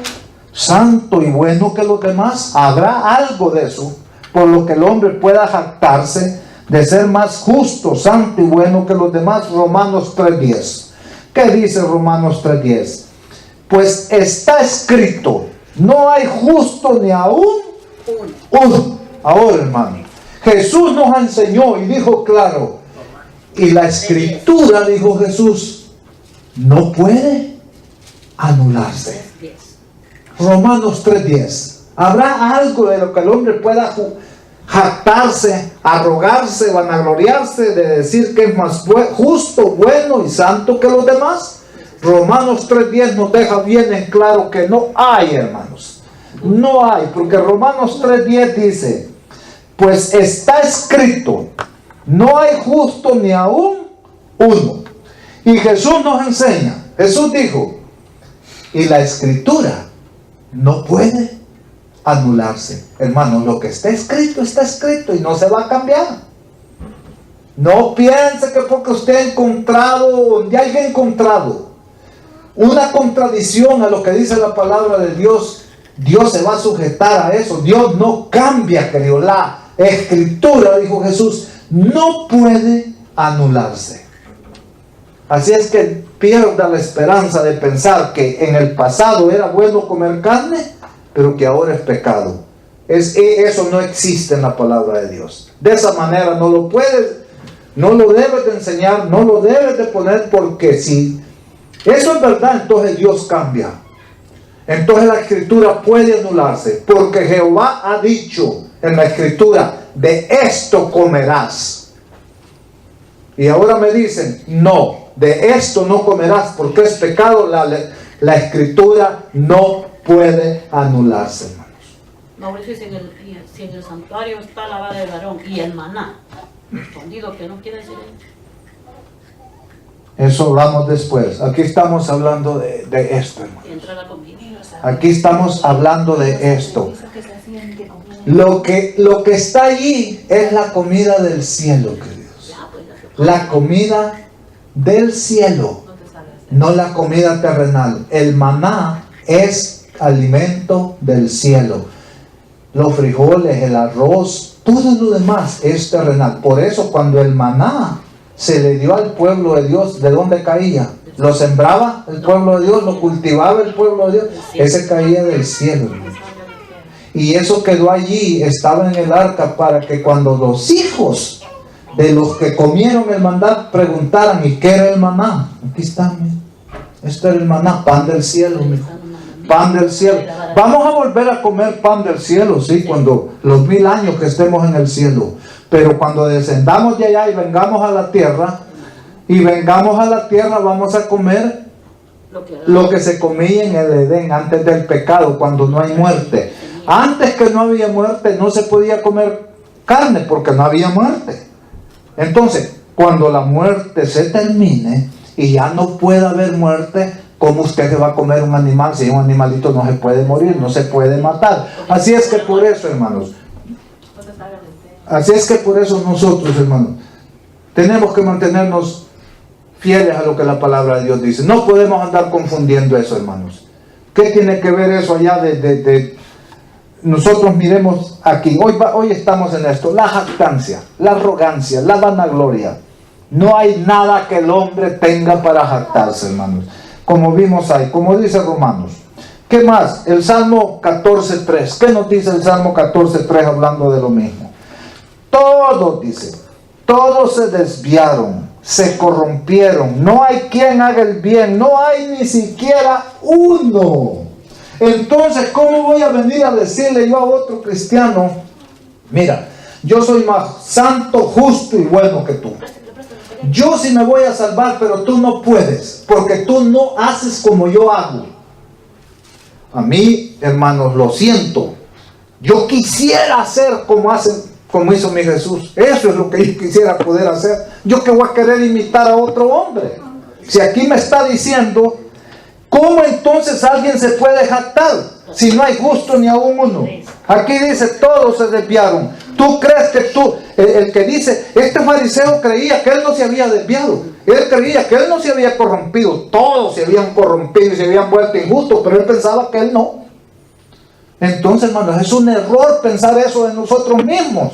santo y bueno que los demás? ¿Habrá algo de eso por lo que el hombre pueda jactarse? De ser más justo, santo y bueno que los demás. Romanos 3:10. ¿Qué dice Romanos 3:10? Pues está escrito, no hay justo ni aún uno. Ahora, hermano, Jesús nos enseñó y dijo claro, y la escritura, dijo Jesús, no puede anularse. Romanos 3:10. ¿Habrá algo de lo que el hombre pueda jactarse, arrogarse, vanagloriarse de decir que es más justo, bueno y santo que los demás? Romanos 3:10 nos deja bien en claro que no hay, hermanos. No hay, porque Romanos 3:10 dice, pues está escrito, no hay justo ni aún uno. Y Jesús nos enseña, Jesús dijo, y la escritura no puede anularse. Hermano, lo que está escrito y no se va a cambiar. No piense que porque usted ha encontrado, donde haya encontrado una contradicción a lo que dice la palabra de Dios, Dios se va a sujetar a eso. Dios no cambia, querido. La escritura, dijo Jesús, no puede anularse. Así es que pierda la esperanza de pensar que en el pasado era bueno comer carne, pero que ahora es pecado. Eso no existe en la palabra de Dios. De esa manera no lo debes de enseñar, no lo debes de poner, porque si eso es verdad, entonces Dios cambia. Entonces la escritura puede anularse, porque Jehová ha dicho en la escritura, de esto comerás. Y ahora me dicen, no, de esto no comerás porque es pecado. La escritura no puede anularse, hermanos. Mauricio, si en el santuario está la vara de varón y el maná escondido, ¿qué no quiere decir eso? Hablamos después. Aquí estamos hablando de esto, hermanos. Entra la comida. Aquí estamos hablando de esto. Lo que está allí es la comida del cielo, queridos. La comida del cielo, no la comida terrenal. El maná es alimento del cielo. los frijoles, el arroz, todo lo demás es terrenal. Por eso cuando el maná se le dio al pueblo de Dios, ¿de dónde caía? Lo sembraba el pueblo de Dios, lo cultivaba el pueblo de Dios, ese caía del cielo. Y eso quedó allí, estaba en el arca para que cuando los hijos de los que comieron el maná preguntaran, ¿y qué era el maná? Aquí está, este era el maná, pan del cielo, mijo. Pan del cielo. Vamos a volver a comer pan del cielo, sí, cuando los 1000 años que estemos en el cielo. Pero cuando descendamos de allá y vengamos a la tierra, vamos a comer lo que se comía en el Edén antes del pecado, cuando no hay muerte. Antes que no había muerte, no se podía comer carne porque no había muerte. Entonces, cuando la muerte se termine y ya no pueda haber muerte, ¿cómo usted se va a comer un animal si un animalito no se puede morir, no se puede matar? Así es que por eso, hermanos, nosotros, hermanos, tenemos que mantenernos fieles a lo que la palabra de Dios dice. No podemos andar confundiendo eso, hermanos. ¿Qué tiene que ver eso allá de nosotros? Miremos aquí, hoy estamos en esto, la jactancia, la arrogancia, la vanagloria. No hay nada que el hombre tenga para jactarse, hermanos. Como vimos ahí, como dice Romanos. ¿Qué más? El Salmo 14.3. ¿Qué nos dice el Salmo 14.3 hablando de lo mismo? Todos, dice, todos se desviaron, se corrompieron. No hay quien haga el bien, no hay ni siquiera uno. Entonces, ¿cómo voy a venir a decirle yo a otro cristiano, mira, yo soy más santo, justo y bueno que tú? Yo sí me voy a salvar, pero tú no puedes, porque tú no haces como yo hago. A mí, hermanos, lo siento. Yo quisiera hacer como hizo mi Jesús. Eso es lo que yo quisiera poder hacer. Yo que voy a querer imitar a otro hombre. Si aquí me está diciendo, ¿cómo entonces alguien se puede jactar si no hay justo ni aún uno? Aquí dice, todos se desviaron. ¿Tú crees que el que dice, este fariseo creía que él no se había desviado? Él creía que él no se había corrompido. Todos se habían corrompido y se habían vuelto injustos, pero él pensaba que él no. Entonces, hermanos, es un error pensar eso de nosotros mismos.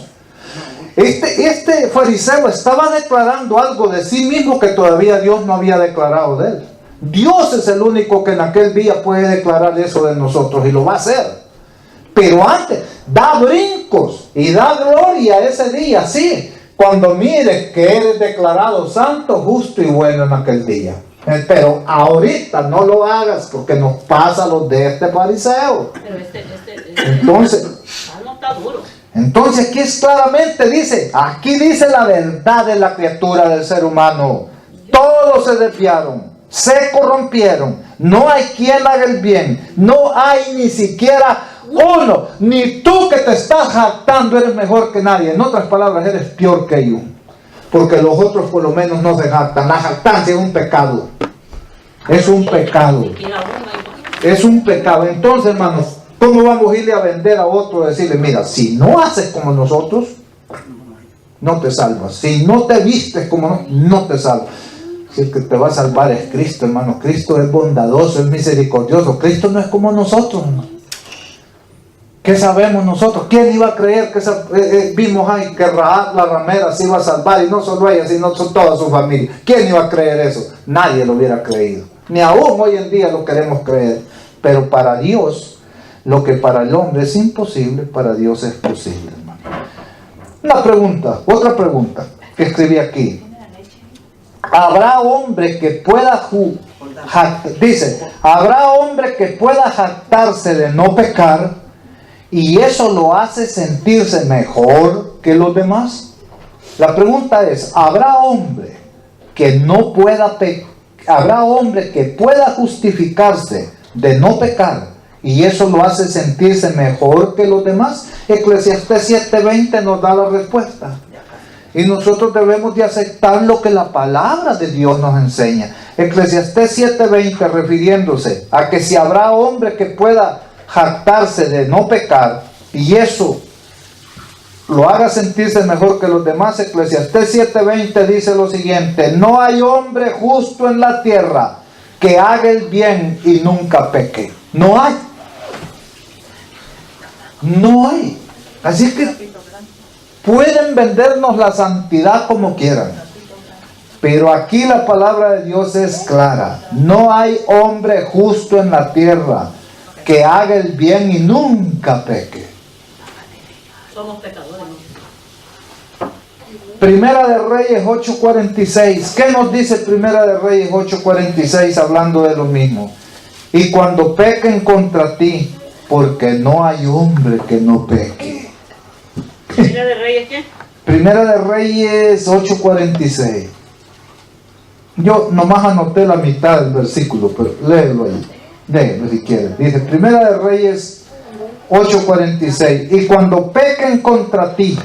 Este fariseo estaba declarando algo de sí mismo que todavía Dios no había declarado de él. Dios es el único que en aquel día puede declarar eso de nosotros y lo va a hacer. Pero antes, da brincos y da gloria ese día, sí, cuando mires que eres declarado santo, justo y bueno en aquel día. Pero ahorita no lo hagas porque nos pasa lo de este fariseo. Pero Entonces, no está duro. Entonces aquí dice la verdad de la criatura del ser humano. Todos se desviaron, se corrompieron, no hay quien haga el bien, no hay ni siquiera uno, ni tú que te estás jactando eres mejor que nadie. En otras palabras, eres peor que yo, porque los otros por lo menos no se jactan. La jactancia es un pecado, es un pecado, es un pecado. Entonces, hermanos, ¿cómo vamos a irle a vender a otro y decirle, mira, si no haces como nosotros, no te salvas? Si no te vistes como no te salvas. Si el que te va a salvar es Cristo, hermano. Cristo es bondadoso, es misericordioso. Cristo no es como nosotros, hermano. ¿Qué sabemos nosotros? ¿Quién iba a creer que vimos ahí que Rahab la ramera se iba a salvar? Y no solo ella, sino toda su familia. ¿Quién iba a creer eso? Nadie lo hubiera creído. Ni aún hoy en día lo queremos creer. Pero para Dios, lo que para el hombre es imposible, para Dios es posible, hermano. Otra pregunta que escribí aquí. ¿Habrá hombre que pueda ¿habrá hombre que pueda jactarse de no pecar y eso lo hace sentirse mejor que los demás? La pregunta es, ¿habrá hombre que pueda justificarse de no pecar y eso lo hace sentirse mejor que los demás? Eclesiastés 7:20 nos da la respuesta. Y nosotros debemos de aceptar lo que la palabra de Dios nos enseña. Eclesiastés 7:20, refiriéndose a que si habrá hombre que pueda jactarse de no pecar y eso lo haga sentirse mejor que los demás, Eclesiastés 7:20 dice lo siguiente: no hay hombre justo en la tierra que haga el bien y nunca peque. No hay. No hay. Así que pueden vendernos la santidad como quieran. Pero aquí la palabra de Dios es clara. No hay hombre justo en la tierra que haga el bien y nunca peque. Somos pecadores. Primera de Reyes 8:46. ¿Qué nos dice Primera de Reyes 8:46 hablando de lo mismo? Y cuando pequen contra ti, porque no hay hombre que no peque. ¿Primera de Reyes qué? Primera de Reyes 8:46. Yo nomás anoté la mitad del versículo, pero léelo ahí. Léelo si quieres. Dice Primera de Reyes 8:46. Y cuando pequen contra ti,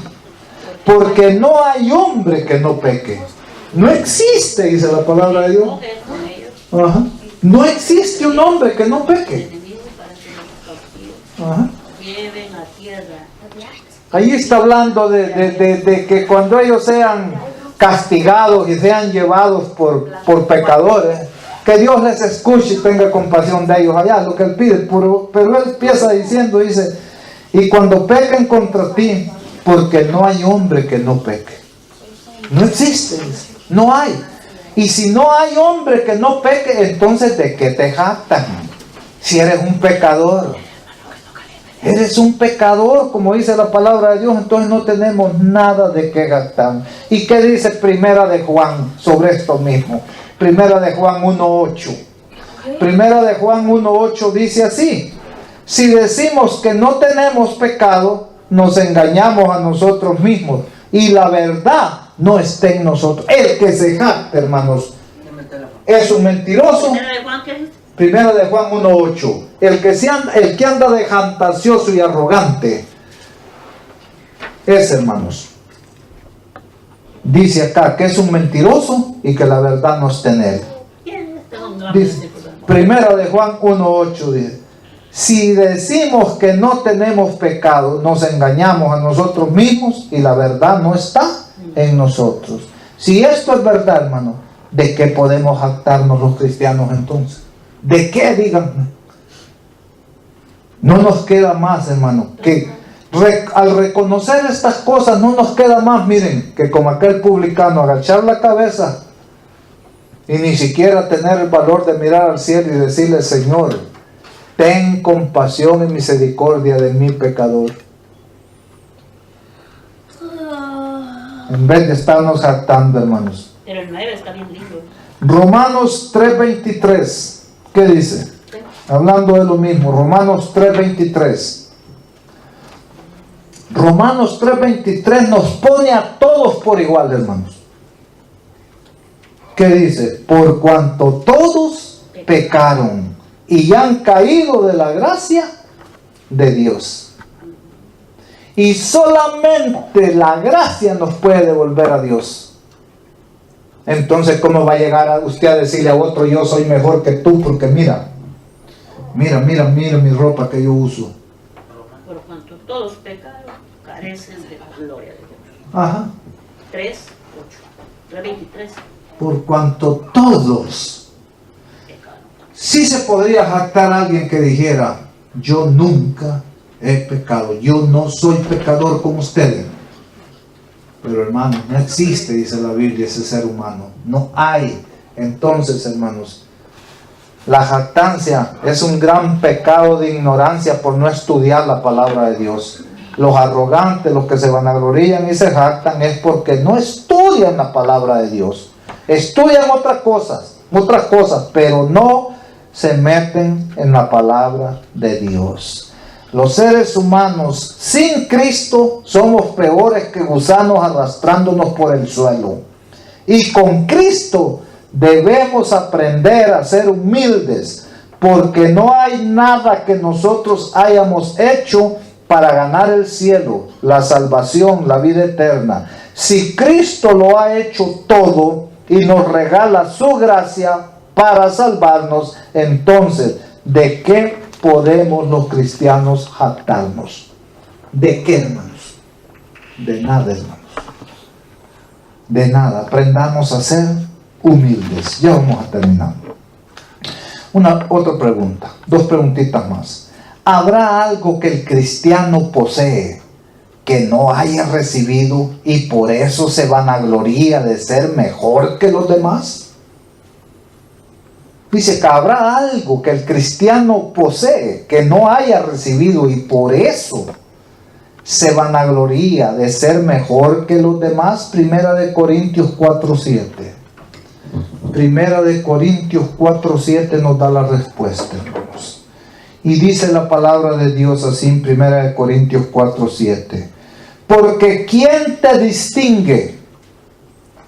porque no hay hombre que no peque. No existe, dice la palabra de Dios. Ajá. No existe un hombre que no peque. Ajá. Lleven a tierra. Ahí está hablando de que cuando ellos sean castigados y sean llevados por pecadores, que Dios les escuche y tenga compasión de ellos. Allá lo que Él pide. Pero Él empieza diciendo, dice, y cuando pequen contra ti, porque no hay hombre que no peque. No existe, no hay. Y si no hay hombre que no peque, entonces ¿de qué te jactan? Si eres un pecador. Eres un pecador, como dice la palabra de Dios, entonces no tenemos nada de qué jactar. ¿Y qué dice Primera de Juan sobre esto mismo? Primera de Juan 1:8. Primera de Juan 1:8 dice así: si decimos que no tenemos pecado, nos engañamos a nosotros mismos y la verdad no está en nosotros. El que se jacta, hermanos, es un mentiroso. ¿Primera de Juan qué es? Primera de Juan 1:8. El que anda de jactancioso y arrogante, es, hermanos, dice acá que es un mentiroso y que la verdad no está en él. Dice, Primera de Juan 1:8 dice: si decimos que no tenemos pecado, nos engañamos a nosotros mismos y la verdad no está en nosotros. Si esto es verdad, hermano, ¿de qué podemos jactarnos los cristianos entonces? ¿De qué, díganme? No nos queda más, hermano, que al reconocer estas cosas no nos queda más, miren, que como aquel publicano, agachar la cabeza y ni siquiera tener el valor de mirar al cielo y decirle: Señor, ten compasión y misericordia de mi pecador. En vez de estarnos jactando, hermanos. Pero el 9 está bien lindo. Romanos 3:23. ¿Qué dice? Hablando de lo mismo, Romanos 3:23. Romanos 3:23 nos pone a todos por igual, hermanos. ¿Qué dice? Por cuanto todos pecaron y han caído de la gracia de Dios. Y solamente la gracia nos puede devolver a Dios. Entonces, ¿cómo va a llegar a usted a decirle a otro: yo soy mejor que tú? Porque mira mi ropa que yo uso. Por cuanto todos pecaron, carecen de la gloria de Dios. Ajá. 3:8. 3:23. Por cuanto todos. Sí se podría jactar a alguien que dijera: yo nunca he pecado, yo no soy pecador como ustedes. Pero, hermano, no existe, dice la Biblia, ese ser humano. No hay. Entonces, hermanos, la jactancia es un gran pecado de ignorancia por no estudiar la palabra de Dios. Los arrogantes, los que se vanaglorían y se jactan, es porque no estudian la palabra de Dios. Estudian otras cosas, pero no se meten en la palabra de Dios. Los seres humanos sin Cristo somos peores que gusanos arrastrándonos por el suelo. Y con Cristo debemos aprender a ser humildes, porque no hay nada que nosotros hayamos hecho para ganar el cielo, la salvación, la vida eterna. Si Cristo lo ha hecho todo y nos regala su gracia para salvarnos, entonces, ¿de qué podemos los cristianos jactarnos? ¿De qué, hermanos? De nada, hermanos. De nada. Aprendamos a ser humildes. Ya vamos a terminar. Otra pregunta. 2 preguntitas más. ¿Habrá algo que el cristiano posee que no haya recibido y por eso se vanagloria de ser mejor que los demás? Dice que habrá algo que el cristiano posee que no haya recibido y por eso se vanagloria de ser mejor que los demás. Primera de Corintios 4:7. Primera de Corintios 4:7 nos da la respuesta, hermanos. Y dice la palabra de Dios así en Primera de Corintios 4:7. Porque ¿quién te distingue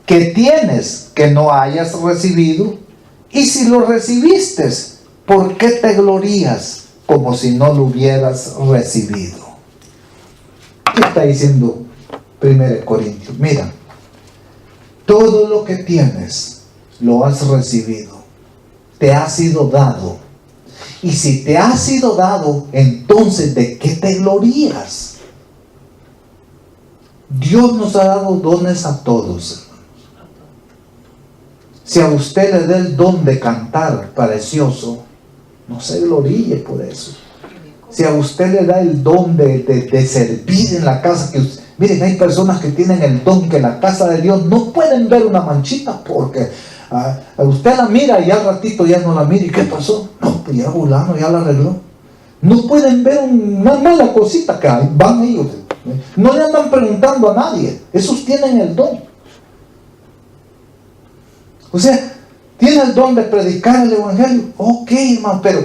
que tienes que no hayas recibido? Y si lo recibiste, ¿por qué te glorías como si no lo hubieras recibido? ¿Qué está diciendo 1 Corintios? Mira, todo lo que tienes lo has recibido, te ha sido dado. Y si te ha sido dado, entonces ¿de qué te glorías? Dios nos ha dado dones a todos, hermanos. Si a usted le da el don de cantar precioso, no se gloríe por eso. Si a usted le da el don de servir en la casa, miren, hay personas que tienen el don que en la casa de Dios no pueden ver una manchita porque usted la mira y al ratito ya no la mira. ¿Y qué pasó? No, pues ya fulano ya la arregló. No pueden ver una mala cosita que hay, van ellos. No le andan preguntando a nadie. Esos tienen el don. O sea, tiene el don de predicar el evangelio. Ok, hermano, pero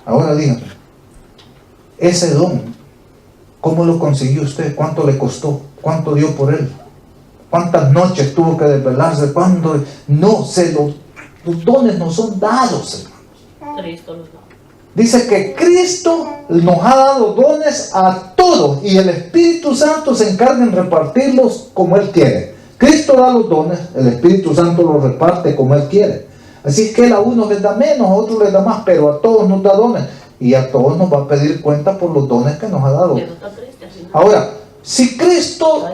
ahora dígame, ese don, ¿cómo lo consiguió usted? ¿Cuánto le costó? ¿Cuánto dio por él? ¿Cuántas noches tuvo que desvelarse? ¿Cuándo? No, los dones nos son dados, hermanos. Cristo los da. Dice que Cristo nos ha dado dones a todos y el Espíritu Santo se encarga en repartirlos como Él quiere. Cristo da los dones, el Espíritu Santo los reparte como Él quiere. Así que Él a unos les da menos, a otros les da más, pero a todos nos da dones. Y a todos nos va a pedir cuenta por los dones que nos ha dado. Ahora, si Cristo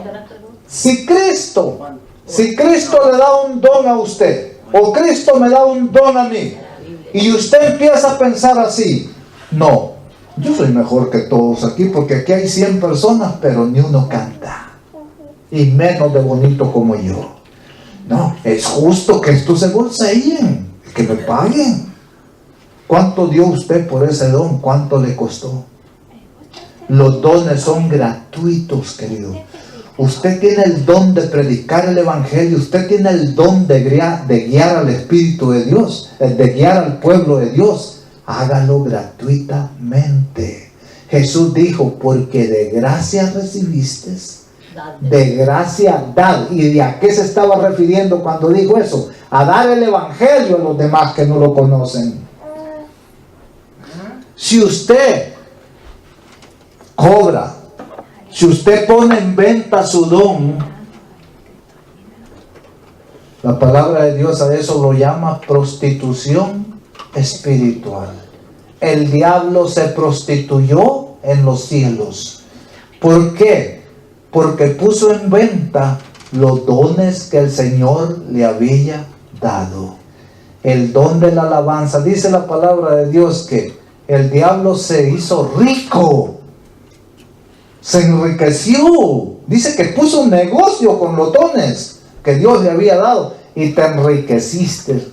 le da un don a usted, o Cristo me da un don a mí, y usted empieza a pensar así, no, yo soy mejor que todos aquí, porque aquí hay 100 personas, pero ni uno canta. Y menos de bonito como yo. No, es justo que estos se bolsillen, que me paguen. ¿Cuánto dio usted por ese don? ¿Cuánto le costó? Los dones son gratuitos, querido. Usted tiene el don de predicar el evangelio. Usted tiene el don de guiar al Espíritu de Dios, de guiar al pueblo de Dios. Hágalo gratuitamente. Jesús dijo, porque de gracia recibiste, de gracia dad. ¿Y de a qué se estaba refiriendo cuando dijo eso? A dar el evangelio a los demás que no lo conocen. Si usted cobra, si usted pone en venta su don, la palabra de Dios a eso lo llama prostitución espiritual. El diablo se prostituyó en los cielos. ¿Por qué? Porque puso en venta los dones que el Señor le había dado. El don de la alabanza. Dice la palabra de Dios que el diablo se hizo rico, se enriqueció. Dice que puso un negocio con los dones que Dios le había dado y te enriqueciste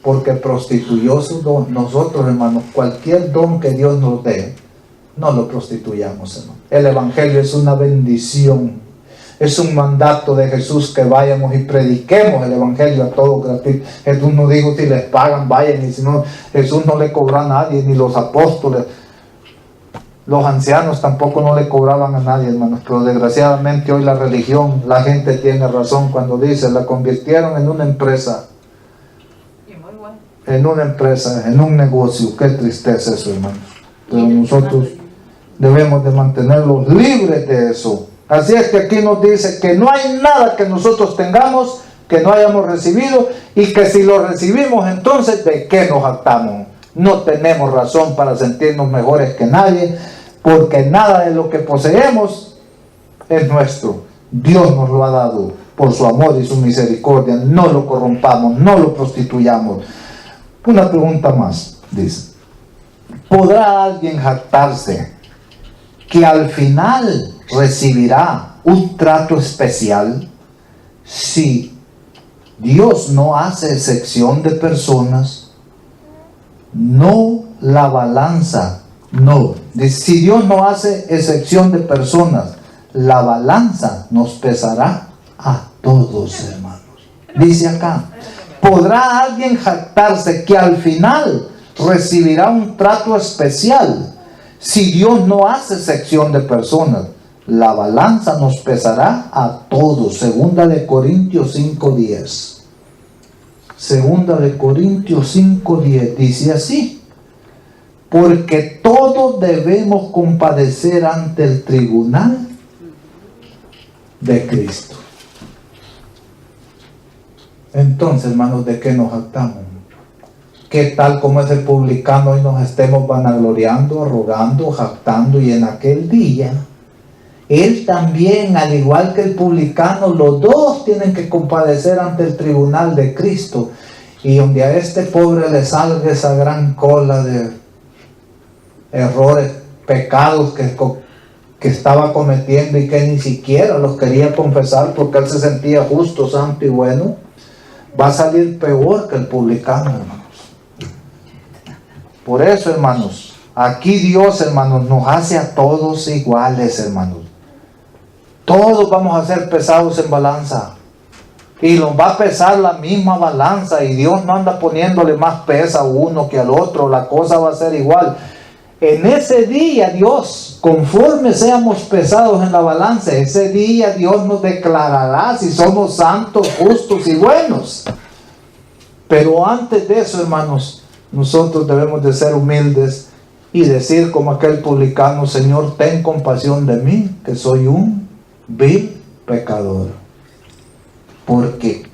porque prostituyó su don. Nosotros, hermanos, cualquier don que Dios nos dé, no lo prostituyamos, hermano. El evangelio es una bendición. Es un mandato de Jesús que vayamos y prediquemos el evangelio a todos gratuito. Jesús no dijo si les pagan, vayan, y si no, Jesús no le cobró a nadie, ni los apóstoles. Los ancianos tampoco no le cobraban a nadie, hermanos. Pero desgraciadamente hoy la religión, la gente tiene razón cuando dice, la convirtieron en una empresa. En una empresa, en un negocio. Qué tristeza eso, hermanos. Pero nosotros debemos de mantenerlos libres de eso. Así es que aquí nos dice que no hay nada que nosotros tengamos que no hayamos recibido, y que si lo recibimos, entonces ¿de qué nos jactamos? No tenemos razón para sentirnos mejores que nadie, porque nada de lo que poseemos es nuestro. Dios nos lo ha dado por su amor y su misericordia. No lo corrompamos, no lo prostituyamos. Una pregunta más, dice. ¿Podrá alguien jactarse que al final recibirá un trato especial si Dios no hace excepción de personas? No la balanza, no. Si Dios no hace excepción de personas, la balanza nos pesará a todos, hermanos. Dice acá, ¿podrá alguien jactarse que al final recibirá un trato especial si Dios no hace excepción de personas? La balanza nos pesará a todos. Segunda de Corintios 5:10. Segunda de Corintios 5:10 dice así: porque todos debemos compadecer ante el tribunal de Cristo. Entonces, hermanos, ¿de qué nos jactamos? ¿Qué tal como es el publicano y nos estemos vanagloriando, arrogando, jactando? Y en aquel día, él también, al igual que el publicano, los dos tienen que compadecer ante el tribunal de Cristo. Y donde a este pobre le salga esa gran cola de errores, pecados que estaba cometiendo y que ni siquiera los quería confesar porque él se sentía justo, santo y bueno, va a salir peor que el publicano, hermanos. Por eso, hermanos, aquí Dios, hermanos, nos hace a todos iguales, hermanos. Todos vamos a ser pesados en balanza. Y nos va a pesar la misma balanza. Y Dios no anda poniéndole más peso a uno que al otro. La cosa va a ser igual. En ese día Dios, conforme seamos pesados en la balanza, ese día Dios nos declarará si somos santos, justos y buenos. Pero antes de eso, hermanos, nosotros debemos de ser humildes y decir como aquel publicano: Señor, ten compasión de mí, que soy un vil pecador. Porque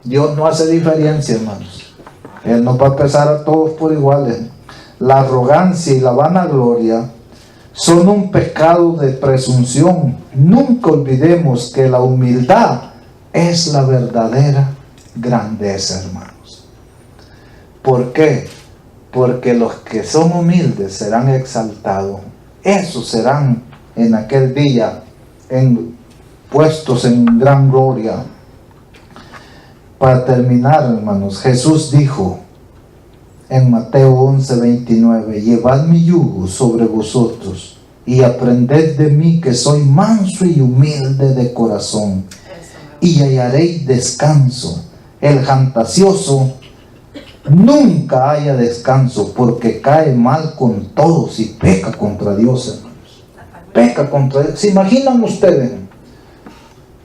Dios no hace diferencia, hermanos. Él nos va a pesar a todos por iguales. La arrogancia y la vanagloria son un pecado de presunción. Nunca olvidemos que la humildad es la verdadera grandeza, hermanos. ¿Por qué? Porque los que son humildes serán exaltados. Esos serán en aquel día puestos en gran gloria. Para terminar, hermanos, Jesús dijo en Mateo 11:29: llevad mi yugo sobre vosotros y aprended de mí, que soy manso y humilde de corazón, y hallaréis descanso. El jactancioso nunca haya descanso, porque cae mal con todos y peca contra Dios, hermanos. Peca contra Dios. ¿Se imaginan ustedes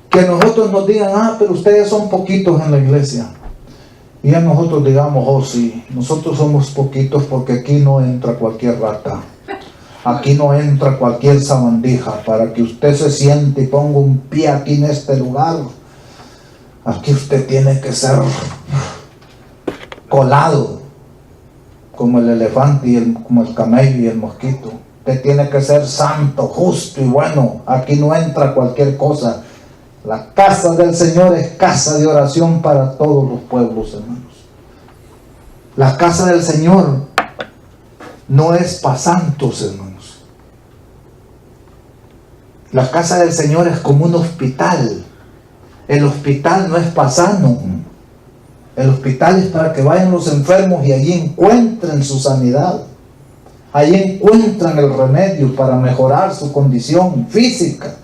que nosotros nos digan: pero ustedes son poquitos en la iglesia? Y a nosotros digamos: oh sí, nosotros somos poquitos porque aquí no entra cualquier rata, aquí no entra cualquier sabandija. Para que usted se siente y ponga un pie aquí en este lugar, aquí usted tiene que ser colado como el elefante y como el camello y el mosquito. Usted tiene que ser santo, justo y bueno. Aquí no entra cualquier cosa. La casa del Señor es casa de oración para todos los pueblos, hermanos. La casa del Señor no es para santos, hermanos. La casa del Señor es como un hospital. El hospital no es para sanos. El hospital es para que vayan los enfermos y allí encuentren su sanidad. Allí encuentran el remedio para mejorar su condición física.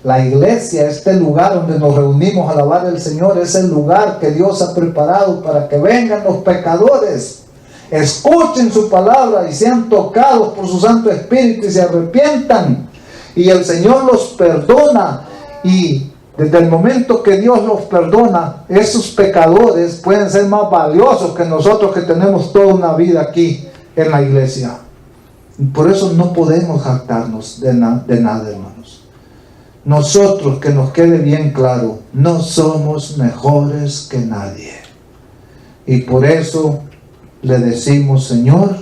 La iglesia, este lugar donde nos reunimos a alabar al Señor, es el lugar que Dios ha preparado para que vengan los pecadores, escuchen su palabra y sean tocados por su Santo Espíritu y se arrepientan. Y el Señor los perdona. Y desde el momento que Dios los perdona, esos pecadores pueden ser más valiosos que nosotros, que tenemos toda una vida aquí en la iglesia. Por eso no podemos jactarnos de nada, hermanos. Nosotros, que nos quede bien claro, no somos mejores que nadie. Y por eso le decimos: Señor,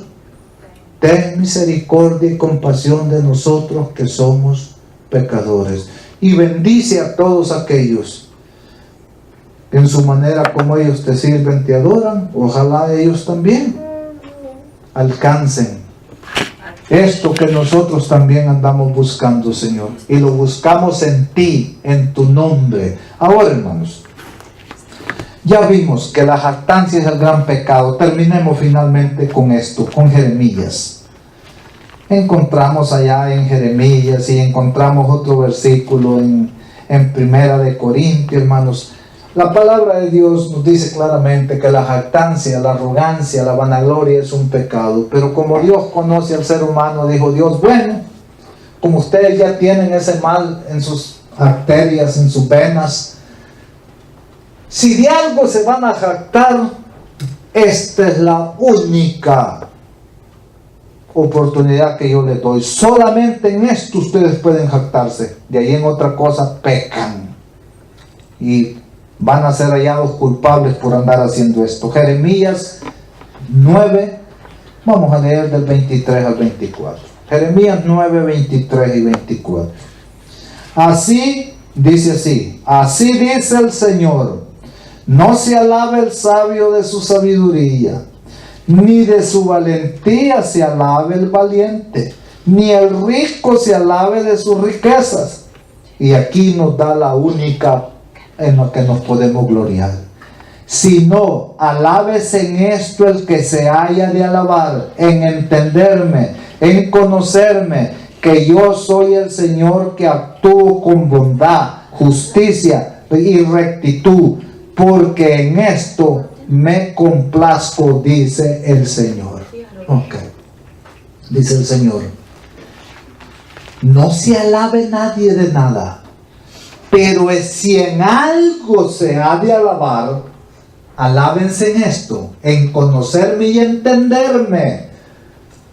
ten misericordia y compasión de nosotros que somos pecadores. Y bendice a todos aquellos en su manera como ellos te sirven, te adoran. Ojalá ellos también alcancen Esto que nosotros también andamos buscando, Señor, y lo buscamos en ti, en tu nombre. Ahora, hermanos, ya vimos que la jactancia es el gran pecado. Terminemos finalmente con esto, con Jeremías. Encontramos allá en Jeremías y encontramos otro versículo en Primera de Corintios, hermanos. La palabra de Dios nos dice claramente que la jactancia, la arrogancia, la vanagloria es un pecado. Pero como Dios conoce al ser humano, dijo Dios, bueno, como ustedes ya tienen ese mal en sus arterias, en sus venas, si de algo se van a jactar, esta es la única oportunidad que yo les doy. Solamente en esto ustedes pueden jactarse. De ahí en otra cosa pecan. Y van a ser hallados culpables por andar haciendo esto. Jeremías 9, vamos a leer del 23 al 24. Jeremías 9, 23 y 24. Así, dice así, así dice el Señor, no se alabe el sabio de su sabiduría, ni de su valentía se alabe el valiente, ni el rico se alabe de sus riquezas. Y aquí nos da la única en la que nos podemos gloriar. Sino, alábese en esto el que se haya de alabar, en entenderme, en conocerme, que yo soy el Señor que actúo con bondad, justicia y rectitud, porque en esto me complazco, dice el Señor. Ok. Dice el Señor, no se alabe nadie de nada, pero si en algo se ha de alabar, alábense en esto, en conocerme y entenderme,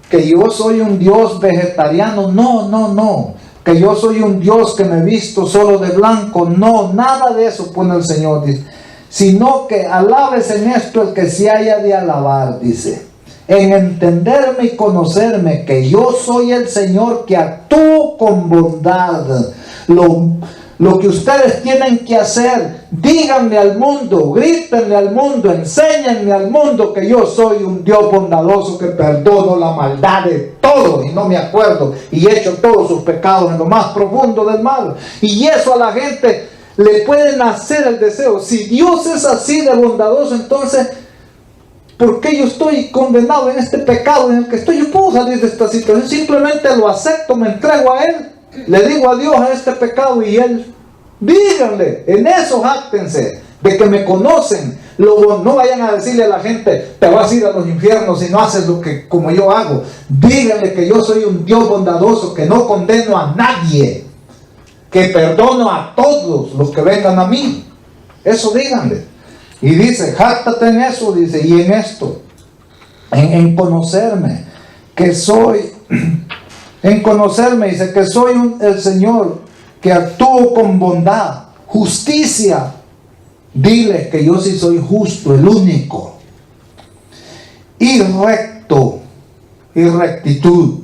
que yo soy un Dios vegetariano. No, que yo soy un Dios que me visto solo de blanco. No, nada de eso pone el Señor, dice. Sino que alabes en esto el que se haya de alabar, dice, en entenderme y conocerme, que yo soy el Señor que actúo con bondad. Lo que ustedes tienen que hacer, díganle al mundo, grítenle al mundo, enséñenle al mundo que yo soy un Dios bondadoso que perdono la maldad de todos y no me acuerdo y echo todos sus pecados en lo más profundo del mal. Y eso a la gente le puede nacer el deseo. Si Dios es así de bondadoso, entonces ¿por qué yo estoy condenado en este pecado en el que estoy? Yo puedo salir de esta situación, simplemente lo acepto, me entrego a Él, le digo adiós a este pecado y Él, díganle, en eso jáctense, de que me conocen. No vayan a decirle a la gente, te vas a ir a los infiernos si no haces lo que como yo hago. Díganle que yo soy un Dios bondadoso, que no condeno a nadie, que perdono a todos los que vengan a mí. Eso díganle. Y dice, jáctate en eso, dice, y en esto, en conocerme, que soy, en conocerme, dice, que soy el Señor, que actúo con bondad, justicia. Dile que yo sí soy justo, el único, y recto, y rectitud,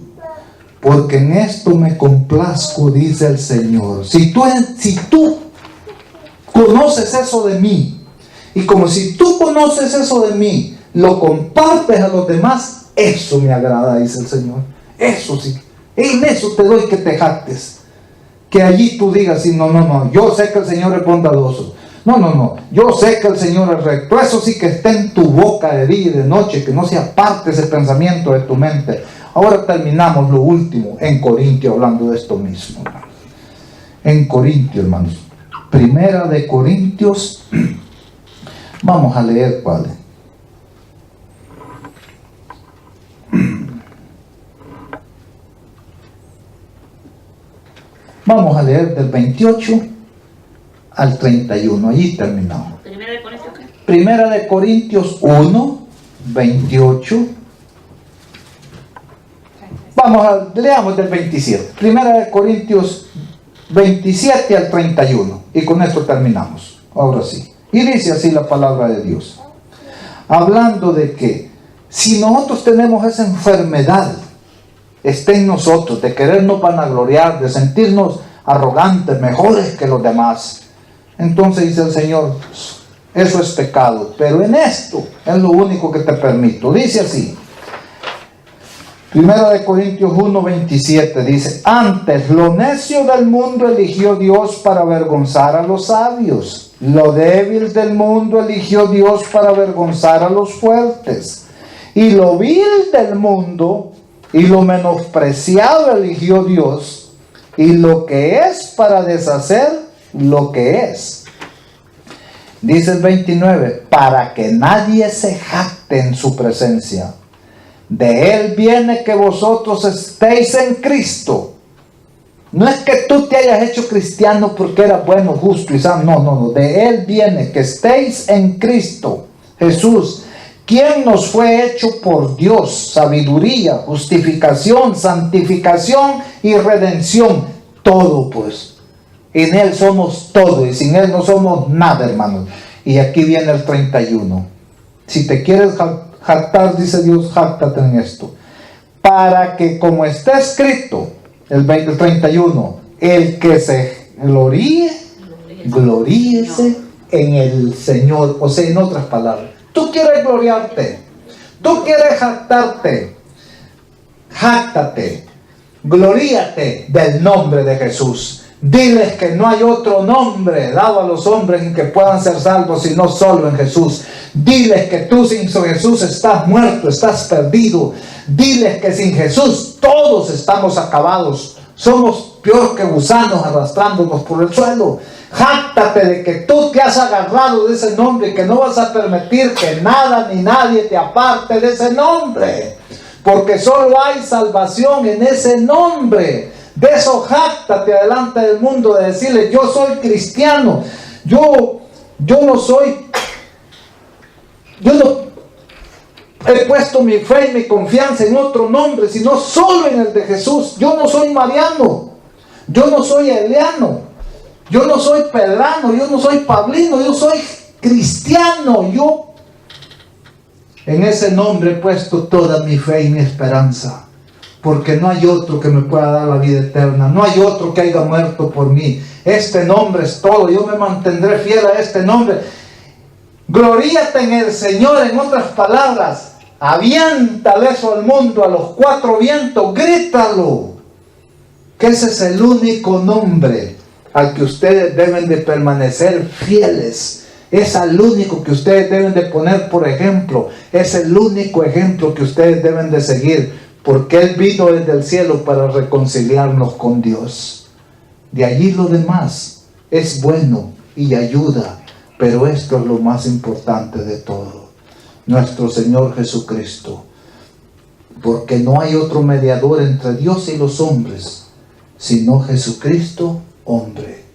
porque en esto me complazco, dice el Señor. Si tú conoces eso de mí, y como si tú conoces eso de mí, lo compartes a los demás, eso me agrada, dice el Señor. Eso sí, en eso te doy que te jactes. Que allí tú digas, sí, no, yo sé que el Señor es bondadoso. No, yo sé que el Señor es recto. Eso sí que está en tu boca de día y de noche, que no se aparte ese pensamiento de tu mente. Ahora terminamos lo último en Corintios, hablando de esto mismo. En Corintios, hermanos. Primera de Corintios. Vamos a leer, Padre. Vamos a leer del 28 al 31. Allí terminamos. Primera de Corintios 1, 28. Leamos del 27. Primera de Corintios 27 al 31. Y con esto terminamos. Ahora sí. Y dice así la palabra de Dios. Hablando de que si nosotros tenemos esa enfermedad, está en nosotros, de querernos vanagloriar, de sentirnos arrogantes, mejores que los demás, entonces dice el Señor, eso es pecado. Pero en esto es lo único que te permito. Dice así, Primera de Corintios 1:27 dice: antes lo necio del mundo eligió Dios para avergonzar a los sabios. Lo débil del mundo eligió Dios para avergonzar a los fuertes. Y lo vil del mundo y lo menospreciado eligió Dios. Y lo que es para deshacer lo que es. Dice el 29, para que nadie se jacte en su presencia. De Él viene que vosotros estéis en Cristo. No es que tú te hayas hecho cristiano porque eras bueno, justo y sano. No. De Él viene que estéis en Cristo Jesús, quien nos fue hecho por Dios sabiduría, justificación, santificación y redención. Todo pues. En Él somos todo y sin Él no somos nada, hermanos. Y aquí viene el 31. Si te quieres jactar, dice Dios, jáctate en esto. Para que, como está escrito, el 31, el que se gloríe, gloríese en el Señor. O sea, en otras palabras, tú quieres gloriarte, tú quieres jactarte, jáctate, gloríate del nombre de Jesús. Diles que no hay otro nombre dado a los hombres en que puedan ser salvos sino solo en Jesús. Diles que tú sin Jesús estás muerto, estás perdido. Diles que sin Jesús todos estamos acabados. Somos peor que gusanos arrastrándonos por el suelo. Jáctate de que tú te has agarrado de ese nombre y que no vas a permitir que nada ni nadie te aparte de ese nombre. Porque solo hay salvación en ese nombre. De eso jáctate delante del mundo, de decirle: yo soy cristiano, yo no he puesto mi fe y mi confianza en otro nombre, sino solo en el de Jesús. Yo no soy Mariano, yo no soy Eliano, yo no soy Pedrano, yo no soy Pablino, yo soy cristiano. Yo en ese nombre he puesto toda mi fe y mi esperanza. Porque no hay otro que me pueda dar la vida eterna. No hay otro que haya muerto por mí. Este nombre es todo. Yo me mantendré fiel a este nombre. Gloríate en el Señor. En otras palabras, aviéntale eso al mundo, a los cuatro vientos. Grítalo. Que ese es el único nombre al que ustedes deben de permanecer fieles. Es al único que ustedes deben de poner por ejemplo. Es el único ejemplo que ustedes deben de seguir. Porque Él vino desde el cielo para reconciliarnos con Dios. De allí lo demás es bueno y ayuda. Pero esto es lo más importante de todo. Nuestro Señor Jesucristo. Porque no hay otro mediador entre Dios y los hombres, sino Jesucristo, hombre.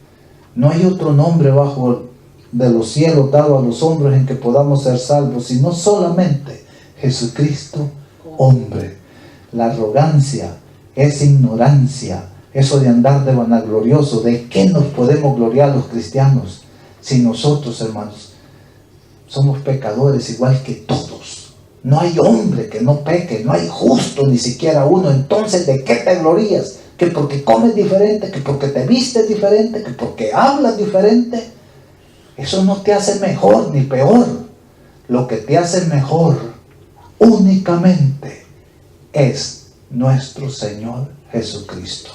No hay otro nombre bajo de los cielos dado a los hombres en que podamos ser salvos, sino solamente Jesucristo, hombre. La arrogancia es ignorancia. Eso de andar de vanaglorioso. ¿De qué nos podemos gloriar los cristianos? Si nosotros, hermanos, somos pecadores igual que todos. No hay hombre que no peque. No hay justo ni siquiera uno. Entonces, ¿de qué te glorías? ¿Que porque comes diferente? ¿Que porque te vistes diferente? ¿Que porque hablas diferente? Eso no te hace mejor ni peor. Lo que te hace mejor únicamente es nuestro Señor Jesucristo.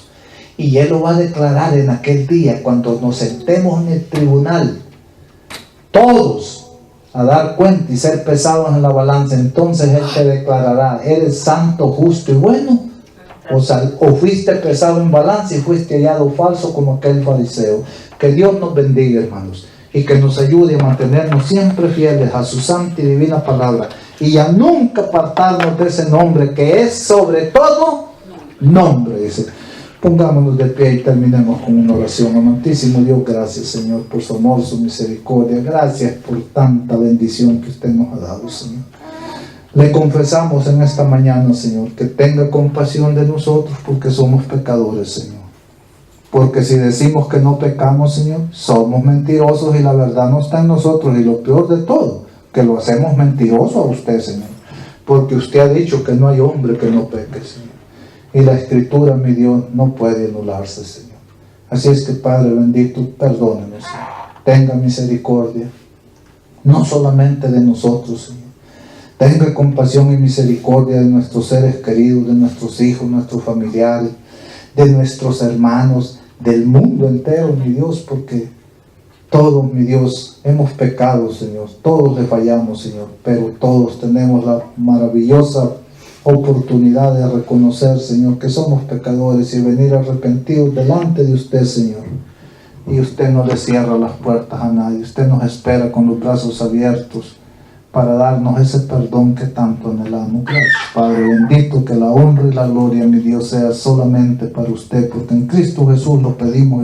Y Él lo va a declarar en aquel día cuando nos sentemos en el tribunal, todos a dar cuenta y ser pesados en la balanza. Entonces Él te declarará: ¿eres santo, justo y bueno? O fuiste pesado en balanza y fuiste hallado falso como aquel fariseo. Que Dios nos bendiga, hermanos, y que nos ayude a mantenernos siempre fieles a su santa y divina palabra. Y a nunca apartarnos de ese nombre que es sobre todo nombre. Dice. Pongámonos de pie y terminemos con una oración. Amantísimo Dios, gracias Señor por su amor, su misericordia. Gracias por tanta bendición que usted nos ha dado, Señor. Le confesamos en esta mañana, Señor, que tenga compasión de nosotros porque somos pecadores, Señor. Porque si decimos que no pecamos, Señor, somos mentirosos y la verdad no está en nosotros. Y lo peor de todo, que lo hacemos mentiroso a usted, Señor, porque usted ha dicho que no hay hombre que no peque, Señor, y la Escritura, mi Dios, no puede anularse, Señor. Así es que, Padre bendito, perdónenos, Señor. Tenga misericordia, no solamente de nosotros, Señor, Tenga compasión y misericordia de nuestros seres queridos, de nuestros hijos, nuestros familiares, de nuestros hermanos, del mundo entero, mi Dios, porque todos, mi Dios, hemos pecado, Señor. Todos le fallamos, Señor, pero todos tenemos la maravillosa oportunidad de reconocer, Señor, que somos pecadores y venir arrepentidos delante de usted, Señor. Y usted no le cierra las puertas a nadie. Usted nos espera con los brazos abiertos para darnos ese perdón que tanto anhelamos. Gracias, Padre bendito, que la honra y la gloria, mi Dios, sea solamente para usted, porque en Cristo Jesús lo pedimos.